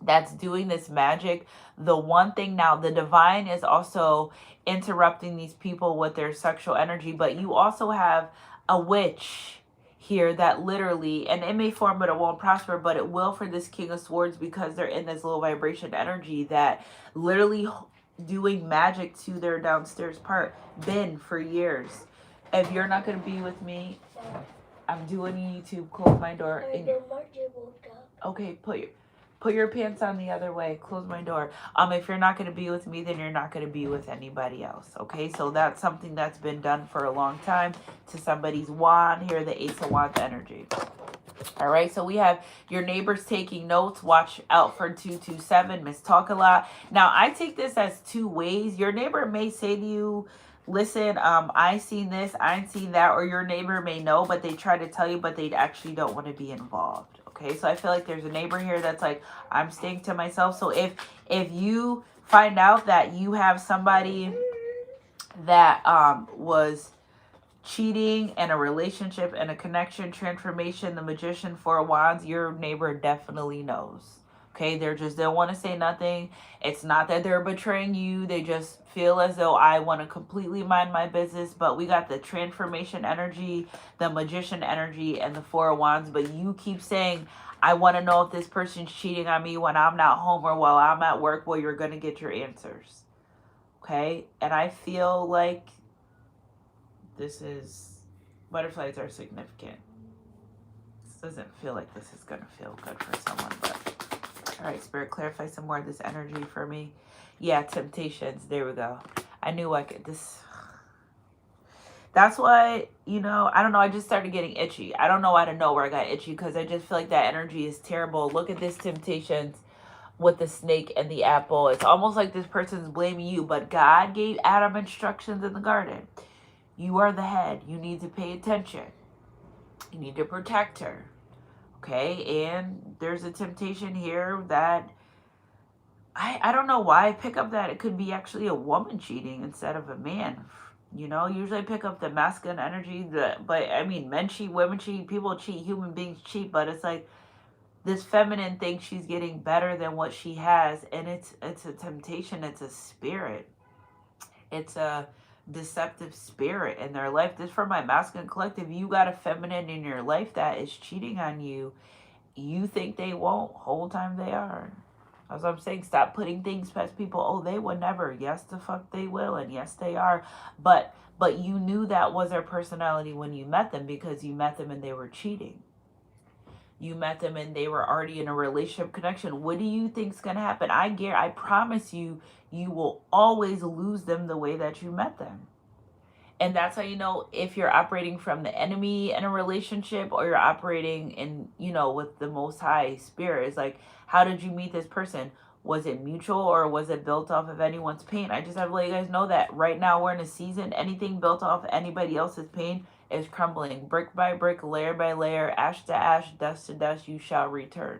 A: that's doing this magic, the one thing now, the divine is also interrupting these people with their sexual energy, but you also have a witch here that literally, and it may form but it won't prosper, but it will for this King of Swords because they're in this low vibration energy that literally doing magic to their downstairs part, been for years. If you're not going to be with me, I'm doing YouTube. Close my door. Okay, put your pants on the other way. Close my door. If you're not going to be with me, then you're not going to be with anybody else. Okay, so that's something that's been done for a long time to somebody's wand. Here, the Ace of Wands energy. All right, so we have your neighbors taking notes. Watch out for 227. Miss Talk a Lot. Now, I take this as two ways. Your neighbor may say to you, "Listen, I seen this, I seen that," or your neighbor may know, but they try to tell you, but they actually don't want to be involved. Okay, so I feel like there's a neighbor here that's like, "I'm staying to myself." So if you find out that you have somebody that was cheating and a relationship and a connection, transformation, the Magician, Four of Wands, your neighbor definitely knows. Okay, they just don't want to say nothing. It's not that they're betraying you. They just feel as though I want to completely mind my business. But we got the transformation energy, the Magician energy, and the Four of Wands. But you keep saying, I want to know if this person's cheating on me when I'm not home or while I'm at work. Well, you're going to get your answers. Okay, and I feel like this is, butterflies are significant. This doesn't feel like this is going to feel good for someone, but all right, Spirit, clarify some more of this energy for me. Yeah, temptations. There we go. I knew I could. That's why, you know, I don't know. I just started getting itchy. I don't know why to know where I got itchy because I just feel like that energy is terrible. Look at this temptations with the snake and the apple. It's almost like this person's blaming you, but God gave Adam instructions in the garden. You are the head. You need to pay attention. You need to protect her. Okay, and there's a temptation here that I don't know why I pick up that it could be actually a woman cheating instead of a man. You know, usually I pick up the masculine energy, but I mean, men cheat, women cheat, people cheat, human beings cheat, but it's like this feminine thinks she's getting better than what she has, and it's a temptation, it's a spirit. It's a deceptive spirit in their life. This for my masculine collective. You got a feminine in your life that is cheating on you. You think they won't. Whole time they are. As I'm saying, stop putting things past people. Oh, they would never. Yes, the fuck they will. And yes, they are. But you knew that was their personality when you met them because you met them and they were cheating. You met them and they were already in a relationship connection. What do you think's going to happen? I promise you, you will always lose them the way that you met them. And that's how you know if you're operating from the enemy in a relationship or you're operating in, you know, with the Most High Spirit. It's like, how did you meet this person? Was it mutual or was it built off of anyone's pain? I just have to let you guys know that right now we're in a season, anything built off anybody else's pain is crumbling. Brick by brick, layer by layer, ash to ash, dust to dust, you shall return.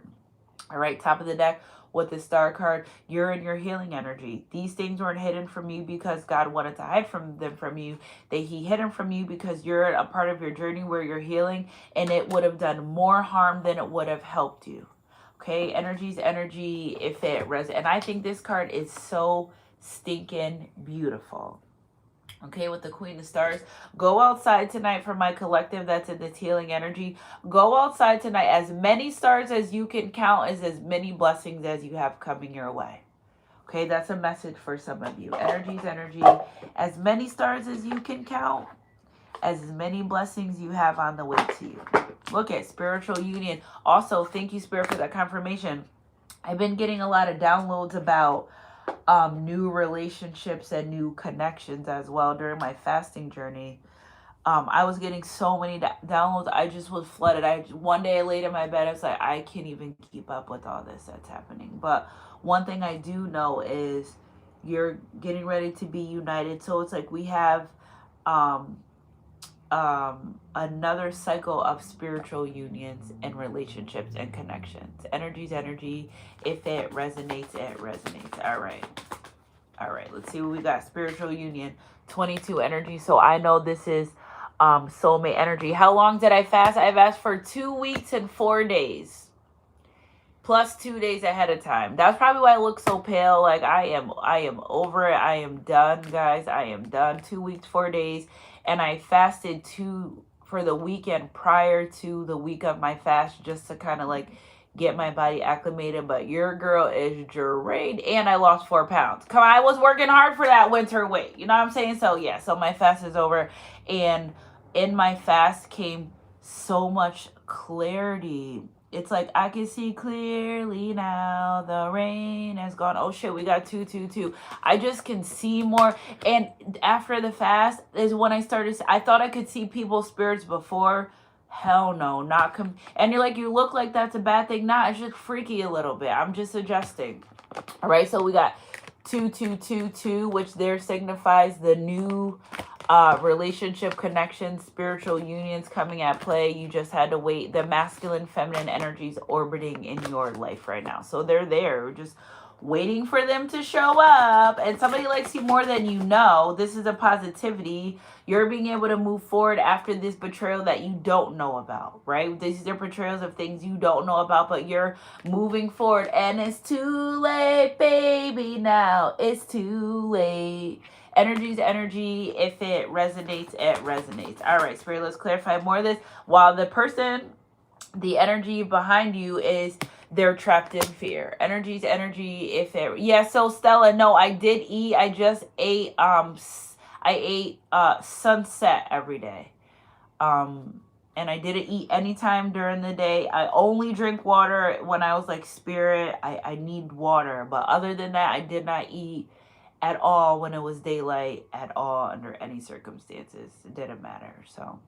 A: All right, top of the deck with the star card, you're in your healing energy. These things weren't hidden from you because God wanted to hide them from you. He hid them from you because you're a part of your journey where you're healing, and it would have done more harm than it would have helped you. Okay, energy's energy if it resonates. And I think this card is so stinking beautiful. Okay, with the Queen of Stars. Go outside tonight for my collective that's in this healing energy. Go outside tonight. As many stars as you can count is as many blessings as you have coming your way. Okay, that's a message for some of you. Energy's energy. As many stars as you can count, as many blessings you have on the way to you. Look at spiritual union. Also, thank you, Spirit, for that confirmation. I've been getting a lot of downloads about new relationships and new connections as well during my fasting journey. I was getting so many downloads. I just was flooded. One day I laid in my bed. I was like, I can't even keep up with all this that's happening. But one thing I do know is you're getting ready to be united. So it's like we have another cycle of spiritual unions and relationships and connections. Energy's energy. If it resonates, it resonates. All right, let's see what we got. Spiritual union, 22 energy. So I know this is soulmate energy. How long did I fast? I've asked for 2 weeks and 4 days plus 2 days ahead of time. That's probably why I look so pale. Like I am over it. I am done, guys. I am done. 2 weeks, 4 days. And I fasted for the weekend prior to the week of my fast just to kind of like get my body acclimated. But your girl is drained and I lost 4 pounds. Come on, I was working hard for that winter weight. You know what I'm saying? So yeah, so my fast is over. And in my fast came so much clarity. It's like, I can see clearly now, the rain has gone. Oh shit, we got 222. I just can see more. And after the fast is when I started, I thought I could see people's spirits before. Hell no, and you're like, you look like that's a bad thing. Nah, it's just freaky a little bit. I'm just adjusting. All right, so we got 2222, which there signifies the new relationship connections, spiritual unions coming at play. You just had to wait. The masculine, feminine energies orbiting in your life right now. So they're there. We're just waiting for them to show up, and somebody likes you more than you know. This is a positivity. You're being able to move forward after this betrayal that you don't know about, right? These are betrayals of things you don't know about, but you're moving forward, and it's too late, baby, now. It's too late. Energy's energy. If it resonates, it resonates. All right, Spirit, let's clarify more of this. While the person, the energy behind you is they're trapped in fear. Energy's energy. If it, yeah. So Stella, no, I did eat. I just ate. I ate sunset every day. And I didn't eat anytime during the day. I only drink water when I was like, Spirit, I need water. But other than that, I did not eat at all when it was daylight, at all, under any circumstances. It didn't matter. So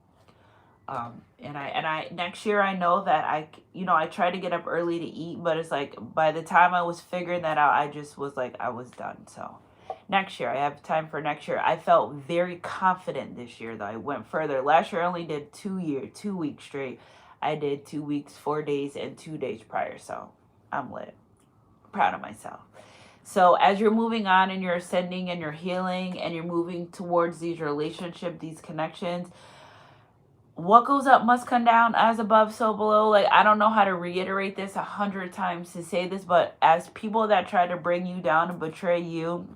A: and I next year, I know that I try to get up early to eat, but it's like by the time I was figuring that out, I just was like, I was done. So next year, I have time for next year. I felt very confident this year, though. I went further. Last year I only did 2 weeks straight. I did 2 weeks, 4 days, and 2 days prior. So I'm lit. Proud of myself. So as you're moving on and you're ascending and you're healing and you're moving towards these relationships, these connections, what goes up must come down, as above, so below. Like, I don't know how to reiterate this 100 times to say this, but as people that try to bring you down and betray you,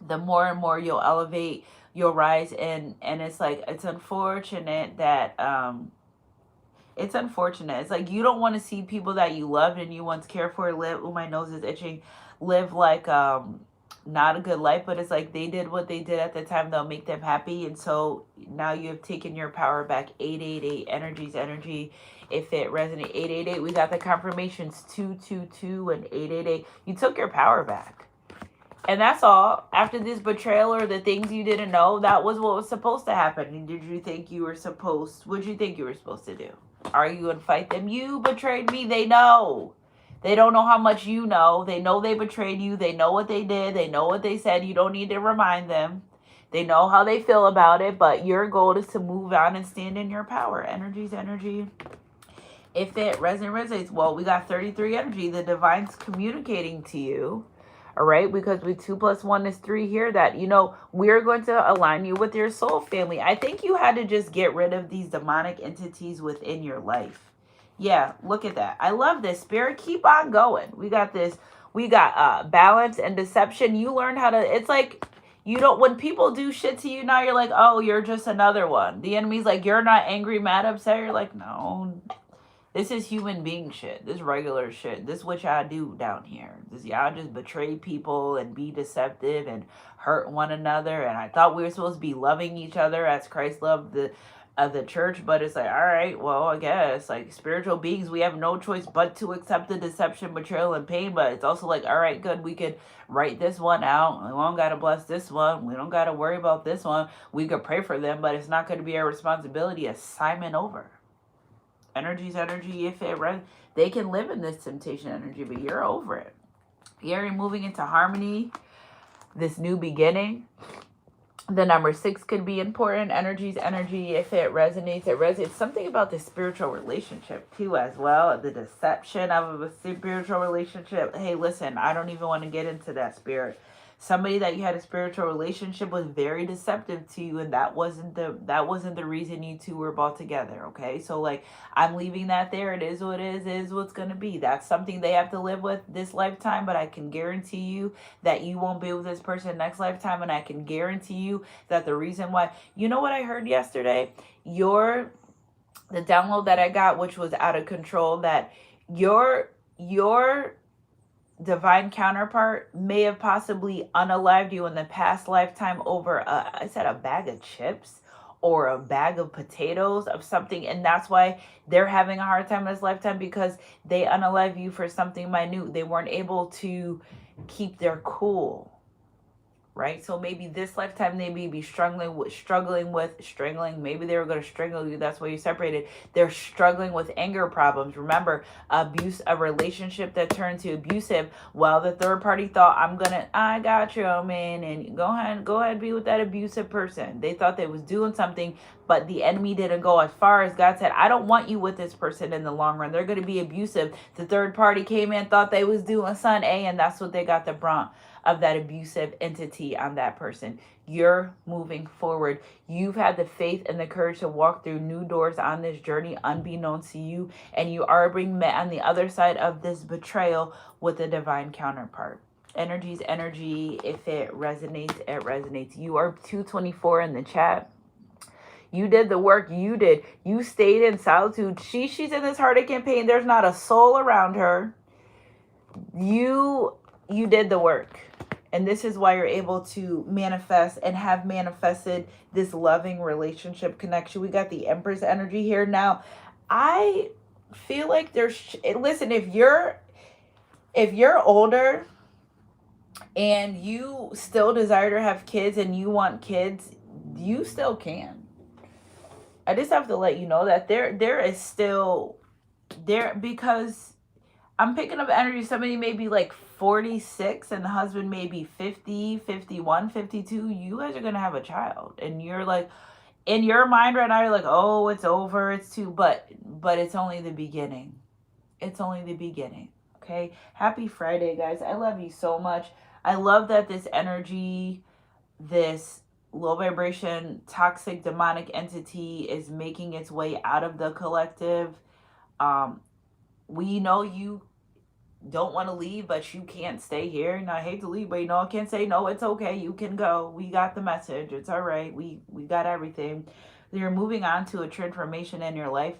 A: the more and more you'll elevate, you'll rise. And it's like, it's unfortunate that, it's unfortunate. It's like, you don't want to see people that you loved and you once cared for live, oh, my nose is itching, live like, not a good life. But it's like, they did what they did at the time, they'll make them happy. And so now you have taken your power back. 888, energy's energy. If it resonates, 888, we got the confirmations, 222 and 888. You took your power back. And that's all. After this betrayal or the things you didn't know, that was what was supposed to happen. And did you think you were supposed, what did you think you were supposed to do? Are you going to fight them? You betrayed me. They know. They don't know how much you know. They know they betrayed you. They know what they did. They know what they said. You don't need to remind them. They know how they feel about it. But your goal is to move on and stand in your power. Energy's energy. If it resonates, well, we got 33 energy. The divine's communicating to you. All right, because with 2 + 1 is 3 here, that, we're going to align you with your soul family. I think you had to just get rid of these demonic entities within your life. Yeah, look at that. I love this, Spirit. Keep on going. We got this. We got balance and deception. You learned how to, it's like, when people do shit to you now, you're like, oh, you're just another one. The enemy's like, you're not angry, mad, upset. You're like, no. This is human being shit. This regular shit. This is what y'all do down here. Y'all just betray people and be deceptive and hurt one another. And I thought we were supposed to be loving each other as Christ loved the church. But it's like, all right, well, I guess, like, spiritual beings, we have no choice but to accept the deception, betrayal, and pain. But it's also like, all right, good, we could write this one out. We don't got to bless this one. We don't got to worry about this one. We could pray for them, but it's not going to be our responsibility. Assignment over. Energy's energy. If it they can live in this temptation energy, but you're over it. You're moving into harmony, this new beginning. The number 6 could be important. Energy's energy. If it resonates, it resonates. Something about the spiritual relationship too, as well. The deception of a spiritual relationship. Hey, listen, I don't even want to get into that, Spirit. Somebody that you had a spiritual relationship was very deceptive to you, and that wasn't the reason you two were brought together. Okay, so like, I'm leaving that there. It is what it is what's gonna be. That's something they have to live with this lifetime, but I can guarantee you that you won't be with this person next lifetime, and I can guarantee you that the reason why, you know what I heard yesterday? The download that I got, which was out of control, that your divine counterpart may have possibly unalived you in the past lifetime over a bag of chips or a bag of potatoes of something, and that's why they're having a hard time in this lifetime, because they unalive you for something minute. They weren't able to keep their cool. Right? So maybe this lifetime they may be struggling with strangling. Maybe they were going to strangle you. That's why you separated. They're struggling with anger problems. Remember, a relationship that turned to abusive. Well, the third party thought, I got you, man, and go ahead, be with that abusive person. They thought they was doing something, but the enemy didn't go as far as God said, I don't want you with this person in the long run. They're going to be abusive. The third party came in, thought they was doing son A, and that's what they got the brunt of, that abusive entity on that person. You're moving forward. You've had the faith and the courage to walk through new doors on this journey unbeknownst to you, and you are being met on the other side of this betrayal with a divine counterpart. Energy's energy. If it resonates, it resonates. You are 224 in the chat. You did the work. You did. You stayed in solitude. She's in this heartache and pain. There's not a soul around her. You did the work. And this is why you're able to manifest and have manifested this loving relationship connection. We got the Empress energy here. Now, I feel like listen, if you're older and you still desire to have kids and you want kids, you still can. I just have to let you know that there is still there, because I'm picking up energy. Somebody may be like 46 and the husband may be 50, 51, 52. You guys are going to have a child. And you're like, in your mind right now, you're like, oh, it's over. It's too, but it's only the beginning. It's only the beginning. Okay. Happy Friday, guys. I love you so much. I love that this energy, this low vibration, toxic, demonic entity is making its way out of the collective. We know you don't want to leave, but you can't stay here. And I hate to leave, but you know, I can't say no, it's okay. You can go. We got the message. It's all right. We got everything. You're moving on to a transformation in your life.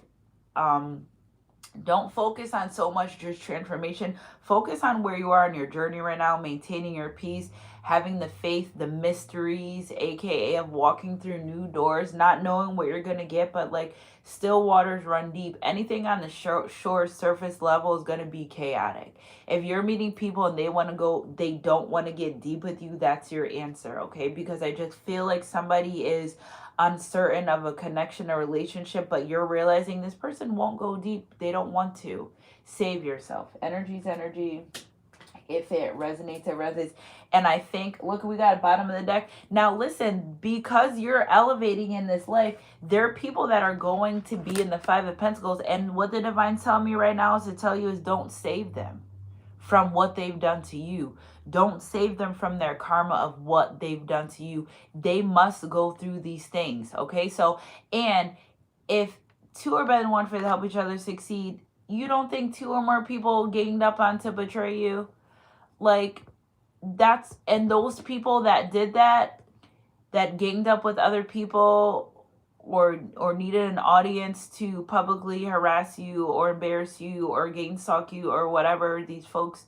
A: Don't focus on so much just transformation. Focus on where you are on your journey right now, maintaining your peace, having the faith, the mysteries, aka of walking through new doors, not knowing what you're going to get, but like still waters run deep. Anything on the shore surface level is going to be chaotic. If you're meeting people and they don't want to get deep with you, that's your answer, okay? Because I just feel like somebody is uncertain of a connection or relationship, but you're realizing this person won't go deep. They don't want to. Save yourself. Energy's energy. If it resonates, it resonates. And I think, look, we got bottom of the deck. Now listen, because you're elevating in this life, there are people that are going to be in the Five of Pentacles. And what the divine's telling me right now is to tell you is don't save them from what they've done to you. Don't save them from their karma of what they've done to you. They must go through these things, okay? So, and if two are better than one for to help each other succeed, you don't think two or more people ganged up on to betray you? Like, that's, and those people that did that ganged up with other people or needed an audience to publicly harass you or embarrass you or gang stalk you or whatever, these folks,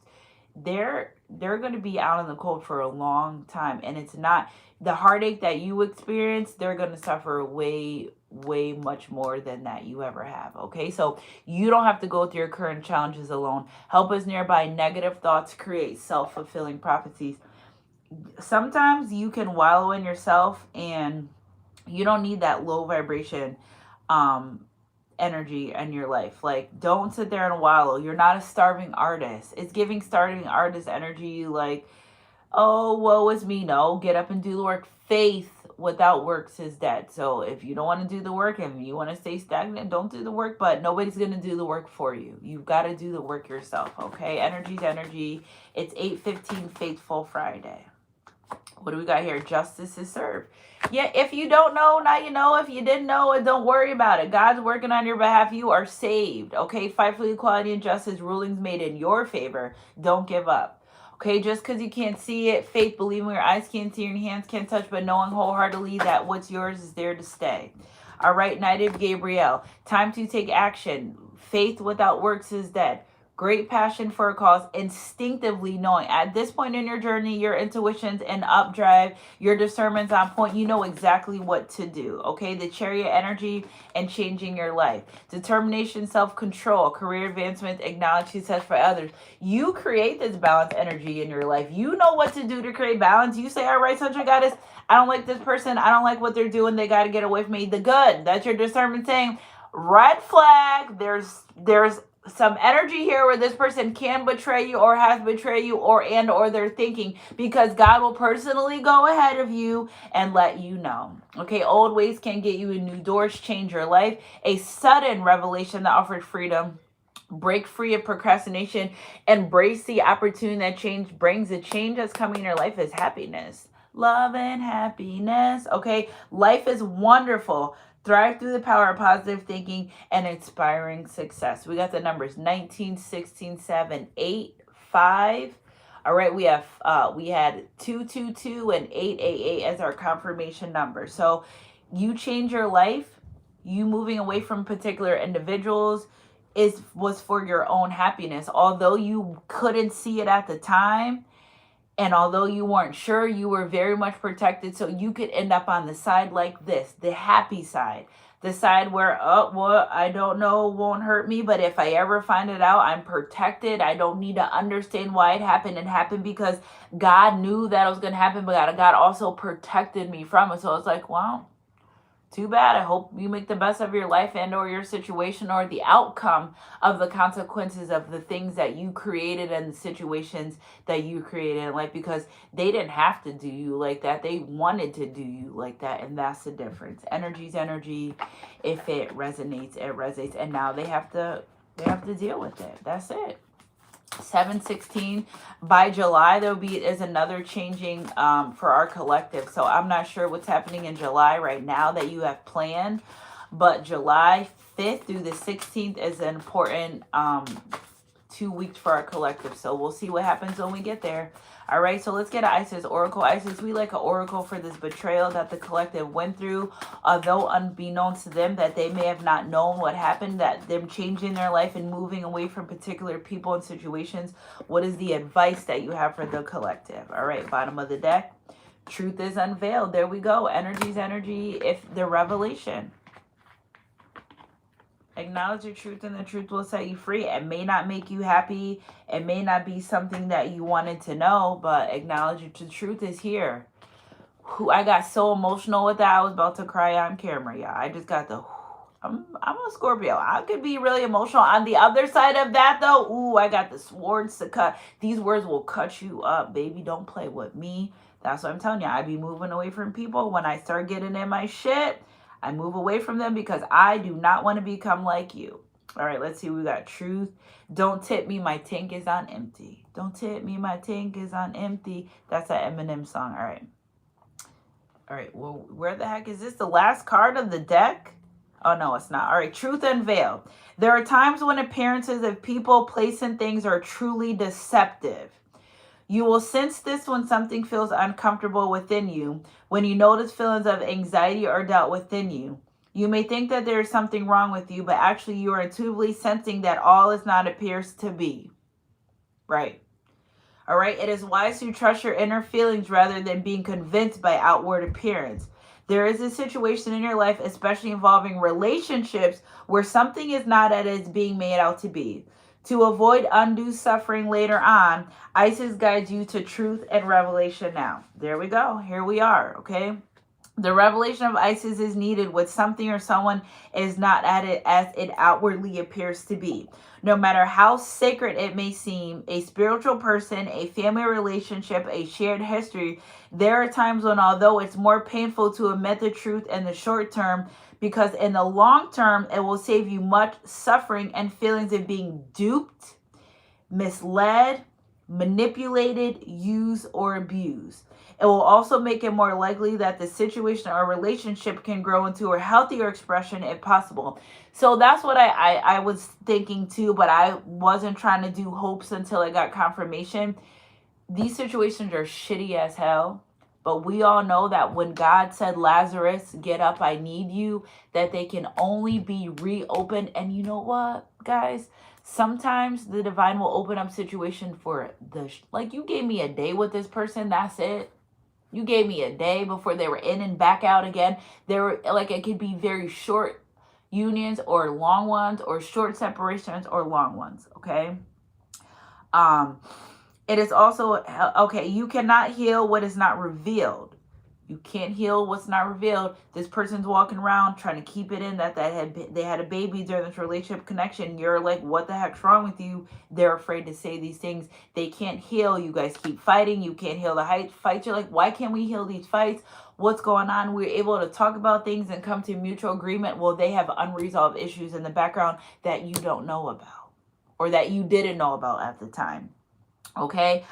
A: they're going to be out in the cold for a long time. And it's not the heartache that you experience. They're going to suffer way much more than that you ever have. Okay, so you don't have to go through your current challenges alone. Help is nearby. Negative thoughts create self-fulfilling prophecies. Sometimes you can wallow in yourself and you don't need that low vibration energy in your life. Like, don't sit there and wallow. You're not a starving artist. It's giving starving artist energy, like, oh, woe is me. No, get up and do the work. Faith without works is dead. So if you don't want to do the work and you want to stay stagnant, don't do the work, but nobody's going to do the work for you. You've got to do the work yourself, okay? Energy's energy. It's 8:15 Faithful Friday. What do we got here? Justice is served. Yeah, if you don't know, now you know. If you didn't know, don't worry about it. God's working on your behalf. You are saved, okay? Fight for equality and justice. Rulings made in your favor. Don't give up. Okay, just because you can't see it, faith, believing your eyes can't see, your hands can't touch, but knowing wholeheartedly that what's yours is there to stay. All right, Knight of Gabriel. Time to take action. Faith without works is dead. Great passion for a cause, instinctively knowing. At this point in your journey, your intuition's in updrive, your discernment's on point. You know exactly what to do, okay? The Chariot energy and changing your life. Determination, self-control, career advancement, acknowledge success for others. You create this balanced energy in your life. You know what to do to create balance. You say, all right, Sunshine Goddess, I don't like this person. I don't like what they're doing. They got to get away from me. The good. That's your discernment saying, red flag. There's some energy here where this person can betray you or has betrayed you or they're thinking, because God will personally go ahead of you and let you know. Okay, old ways can get you in new doors, change your life. A sudden revelation that offered freedom. Break free of procrastination. Embrace the opportunity that change brings. The change that's coming in your life is happiness, love, and happiness. Okay, life is wonderful. Thrive through the power of positive thinking and inspiring success. We got the numbers 19, 16, 7, 8, 5. All right, we had 222 and 888 as our confirmation number. So you change your life, you moving away from particular individuals was for your own happiness. Although you couldn't see it at the time, and although you weren't sure, you were very much protected. So you could end up on the side like this, the happy side. The side where, oh, well, I don't know, won't hurt me, but if I ever find it out, I'm protected. I don't need to understand why it happened. It happened because God knew that it was going to happen, but God also protected me from it. So it's like, wow, too bad. I hope you make the best of your life and or your situation or the outcome of the consequences of the things that you created and the situations that you created in life, because they didn't have to do you like that. They wanted to do you like that. And that's the difference. Energy's energy. If it resonates, it resonates. And now they have to deal with it. That's it. 7/16 by July is another changing for our collective. So I'm not sure what's happening in July right now that you have planned, but July 5th through the 16th is an important 2 weeks for our collective. So we'll see what happens when we get there. All right, so let's get an Isis Oracle. Isis, we like an oracle for this betrayal that the collective went through, although unbeknownst to them, that they may have not known what happened, that them changing their life and moving away from particular people and situations. What is the advice that you have for the collective? All right, bottom of the deck. Truth is unveiled. There we go. Energy's energy. If the revelation. Acknowledge the truth and the truth will set you free. It may not make you happy. It may not be something that you wanted to know, but acknowledge the truth is here. I got so emotional with that. I was about to cry on camera. Yeah, I just got the... I'm a Scorpio. I could be really emotional. On the other side of that, though, ooh, I got the swords to cut. These words will cut you up, baby. Don't play with me. That's what I'm telling you. I be moving away from people. When I start getting in my shit, I move away from them because I do not want to become like you. All right, let's see. We got truth. Don't tip me. My tank is on empty. Don't tip me. My tank is on empty. That's that Eminem song. All right. All right. Well, where the heck is this? The last card of the deck? Oh, no, it's not. All right. Truth unveiled. There are times when appearances of people, place, and things are truly deceptive. You will sense this when something feels uncomfortable within you, when you notice feelings of anxiety or doubt within you. You may think that there is something wrong with you, but actually you are intuitively sensing that all is not appears to be. Right. All right. It is wise to trust your inner feelings rather than being convinced by outward appearance. There is a situation in your life, especially involving relationships, where something is not as it's being made out to be. To avoid undue suffering later on, Isis guides you to truth and revelation now. There we go. Here we are, okay? The revelation of Isis is needed when something or someone is not at it as it outwardly appears to be. No matter how sacred it may seem, a spiritual person, a family relationship, a shared history, there are times when, although it's more painful to admit the truth in the short term, because in the long term, it will save you much suffering and feelings of being duped, misled, manipulated, used, or abused. It will also make it more likely that the situation or relationship can grow into a healthier expression if possible. So that's what I was thinking too, but I wasn't trying to do hopes until I got confirmation. These situations are shitty as hell. But we all know that when God said, Lazarus, get up, I need you, that they can only be reopened. And you know what, guys? Sometimes the divine will open up situation for like you gave me a day with this person, that's it. You gave me a day before they were in and back out again. They were like, it could be very short unions or long ones, or short separations or long ones, okay? It is also, okay, you cannot heal what is not revealed. You can't heal what's not revealed. This person's walking around trying to keep it in that they had a baby during this relationship connection. You're like, what the heck's wrong with you? They're afraid to say these things. They can't heal. You guys keep fighting. You can't heal the fights. You're like, why can't we heal these fights? What's going on? We're able to talk about things and come to mutual agreement. Well, they have unresolved issues in the background that you don't know about, or that you didn't know about at the time. Okay?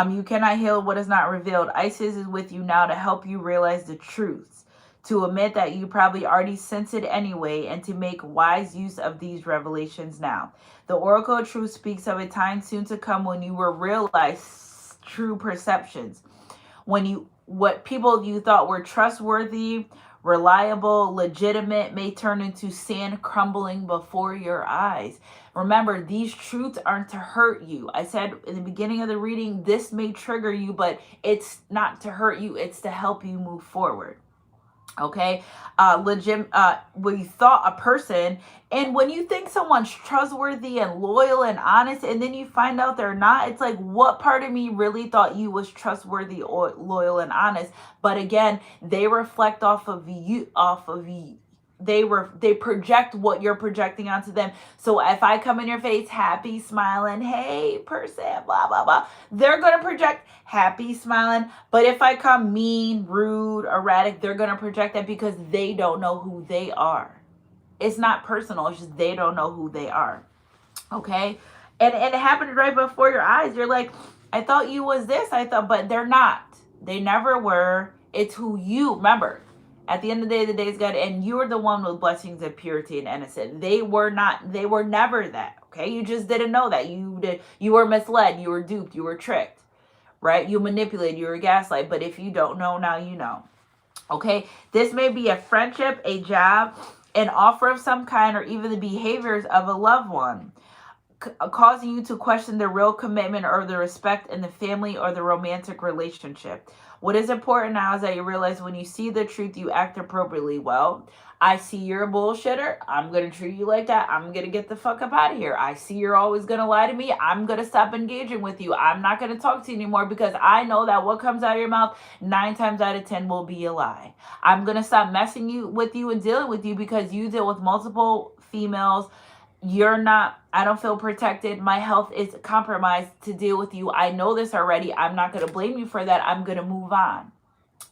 A: You cannot heal what is not revealed. Isis is with you now to help you realize the truths, to admit that you probably already sense it anyway, and to make wise use of these revelations now. The Oracle of Truth speaks of a time soon to come when you will realize true perceptions. What people you thought were trustworthy, reliable, legitimate may turn into sand crumbling before your eyes. Remember, these truths aren't to hurt you. I said in the beginning of the reading, this may trigger you, but it's not to hurt you. It's to help you move forward. Okay, when you thought a person, and when you think someone's trustworthy and loyal and honest, and then you find out they're not, it's like, what part of me really thought you was trustworthy or loyal and honest? But again, they reflect off of you. They project what you're projecting onto them. So if I come in your face happy, smiling, hey person, blah blah blah, they're gonna project happy, smiling. But if I come mean, rude, erratic, they're gonna project that because they don't know who they are. It's not personal, it's just they don't know who they are. Okay? And it happened right before your eyes. You're like, I thought you was this, but they're not. They never were. It's who you remember. At the end of the day's God, and you're the one with blessings of purity and innocence. They were never that. Okay, you just didn't know that. You were misled, you were duped, you were tricked, right? You manipulated, you were gaslight. But if you don't know, now you know. Okay, this may be a friendship, a job, an offer of some kind, or even the behaviors of a loved one, causing you to question the real commitment or the respect in the family or the romantic relationship. What is important now is that you realize when you see the truth, you act appropriately. Well, I see you're a bullshitter. I'm going to treat you like that. I'm going to get the fuck up out of here. I see you're always going to lie to me. I'm going to stop engaging with you. I'm not going to talk to you anymore because I know that what comes out of your mouth 9 times out of 10 will be a lie. I'm going to stop messing with you and dealing with you because you deal with multiple females. I don't feel protected. My health is compromised to deal with you. I know this already. I'm not going to blame you for that. I'm going to move on.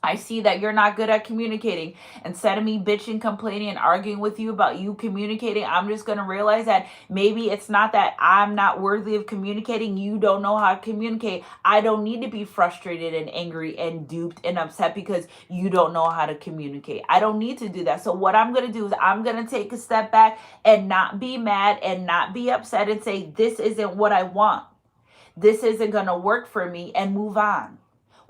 A: I see that you're not good at communicating. Instead of me bitching, complaining, and arguing with you about you communicating, I'm just going to realize that maybe it's not that I'm not worthy of communicating. You don't know how to communicate. I don't need to be frustrated and angry and duped and upset because you don't know how to communicate. I don't need to do that. So what I'm going to do is I'm going to take a step back and not be mad and not be upset and say, this isn't what I want. This isn't going to work for me, and move on.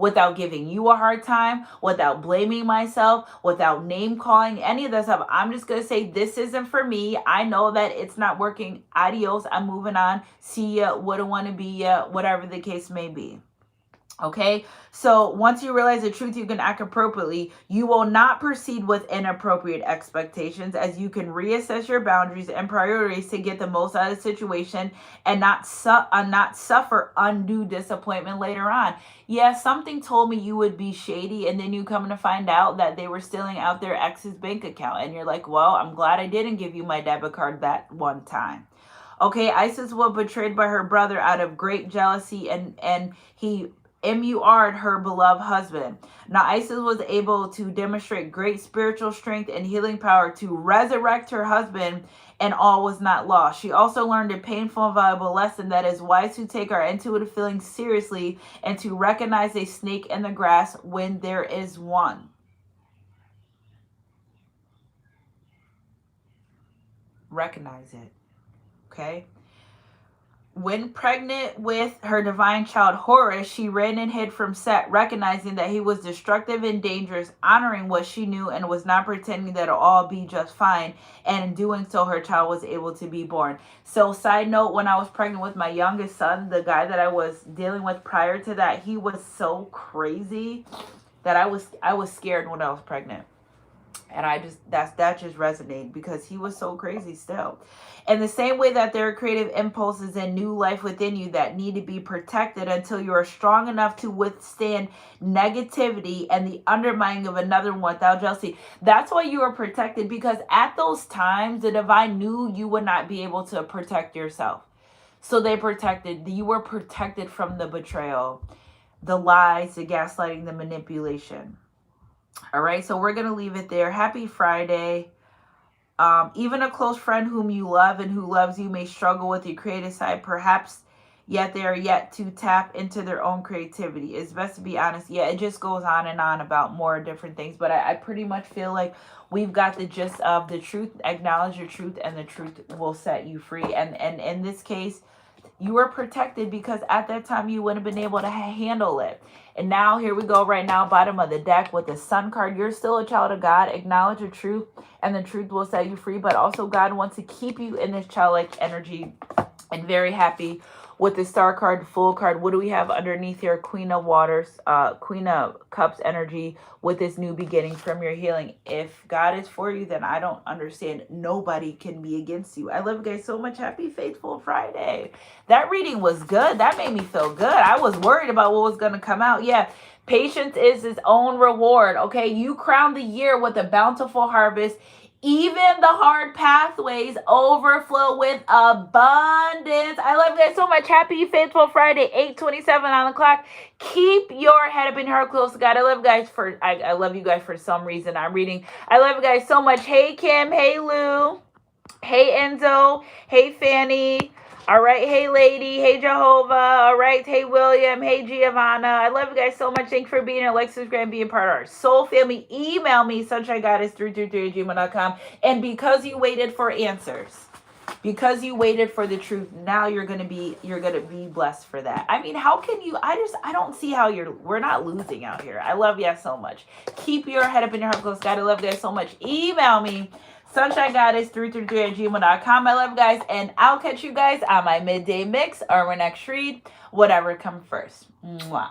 A: Without giving you a hard time, without blaming myself, without name calling, any of that stuff. I'm just going to say, this isn't for me. I know that it's not working. Adios. I'm moving on. See ya. Wouldn't want to be ya. Whatever the case may be. Okay, so once you realize the truth, you can act appropriately. You will not proceed with inappropriate expectations, as you can reassess your boundaries and priorities to get the most out of the situation and not suffer undue disappointment later on. Yeah, something told me you would be shady, and then you come to find out that they were stealing out their ex's bank account, and you're like, well, I'm glad I didn't give you my debit card that one time. Okay, Isis was betrayed by her brother out of great jealousy, and he MUR'd her beloved husband. Now, Isis was able to demonstrate great spiritual strength and healing power to resurrect her husband, and all was not lost. She also learned a painful and valuable lesson that is wise to take our intuitive feelings seriously and to recognize a snake in the grass when there is one. Recognize it. Okay? When pregnant with her divine child Horus, she ran and hid from Set, recognizing that he was destructive and dangerous, honoring what she knew and was not pretending that it'll all be just fine. And in doing so, her child was able to be born. So, side note, when I was pregnant with my youngest son, the guy that I was dealing with prior to that, he was so crazy that I was scared when I was pregnant. And that just resonated because he was so crazy still. In the same way that there are creative impulses and new life within you that need to be protected until you are strong enough to withstand negativity and the undermining of another one without jealousy. That's why you are protected, because at those times the divine knew you would not be able to protect yourself. So you were protected from the betrayal, the lies, the gaslighting, the manipulation. All right, so we're going to leave it there. Happy Friday. Even a close friend whom you love and who loves you may struggle with your creative side, perhaps yet they are yet to tap into their own creativity. It's best to be honest. Yeah, it just goes on and on about more different things, but I pretty much feel like we've got the gist of the truth. Acknowledge your truth, and the truth will set you free. And in this case, you were protected because at that time you wouldn't have been able to handle it. And now here we go right now, bottom of the deck with the Sun card. You're still a child of God. Acknowledge the truth, and the truth will set you free. But also God wants to keep you in this childlike energy. And very happy with the Star card, Full card. What do we have underneath here? Queen of Waters, Queen of Cups energy with this new beginning from your healing. If God is for you, then I don't understand. Nobody can be against you. I love you guys so much. Happy Faithful Friday. That reading was good. That made me feel good. I was worried about what was going to come out. Yeah. Patience is its own reward. Okay. You crown the year with a bountiful harvest. Even the hard pathways overflow with abundance. I love you guys so much. Happy Faithful Friday, 8:27 on the clock. Keep your head up and your heart close to God. I love you guys I love you guys for some reason. I'm reading. I love you guys so much. Hey, Kim. Hey, Lou. Hey, Enzo. Hey, Fanny. All right. Hey, Lady. Hey, Jehovah. All right. Hey, William. Hey, Giovanna. I love you guys so much. Thanks for being here. Like, subscribe, and being part of our soul family. Email me, sunshinegoddess333@gmail.com. And because you waited for answers, because you waited for the truth, now you're gonna be blessed for that. I mean, how can you? I don't see how we're not losing out here. I love you so much. Keep your head up in your heart close. God, I love you guys so much. Email me, sunshinegoddess333@gmail.com. I love you guys, and I'll catch you guys on my midday mix or my next read, whatever comes first. Mwah.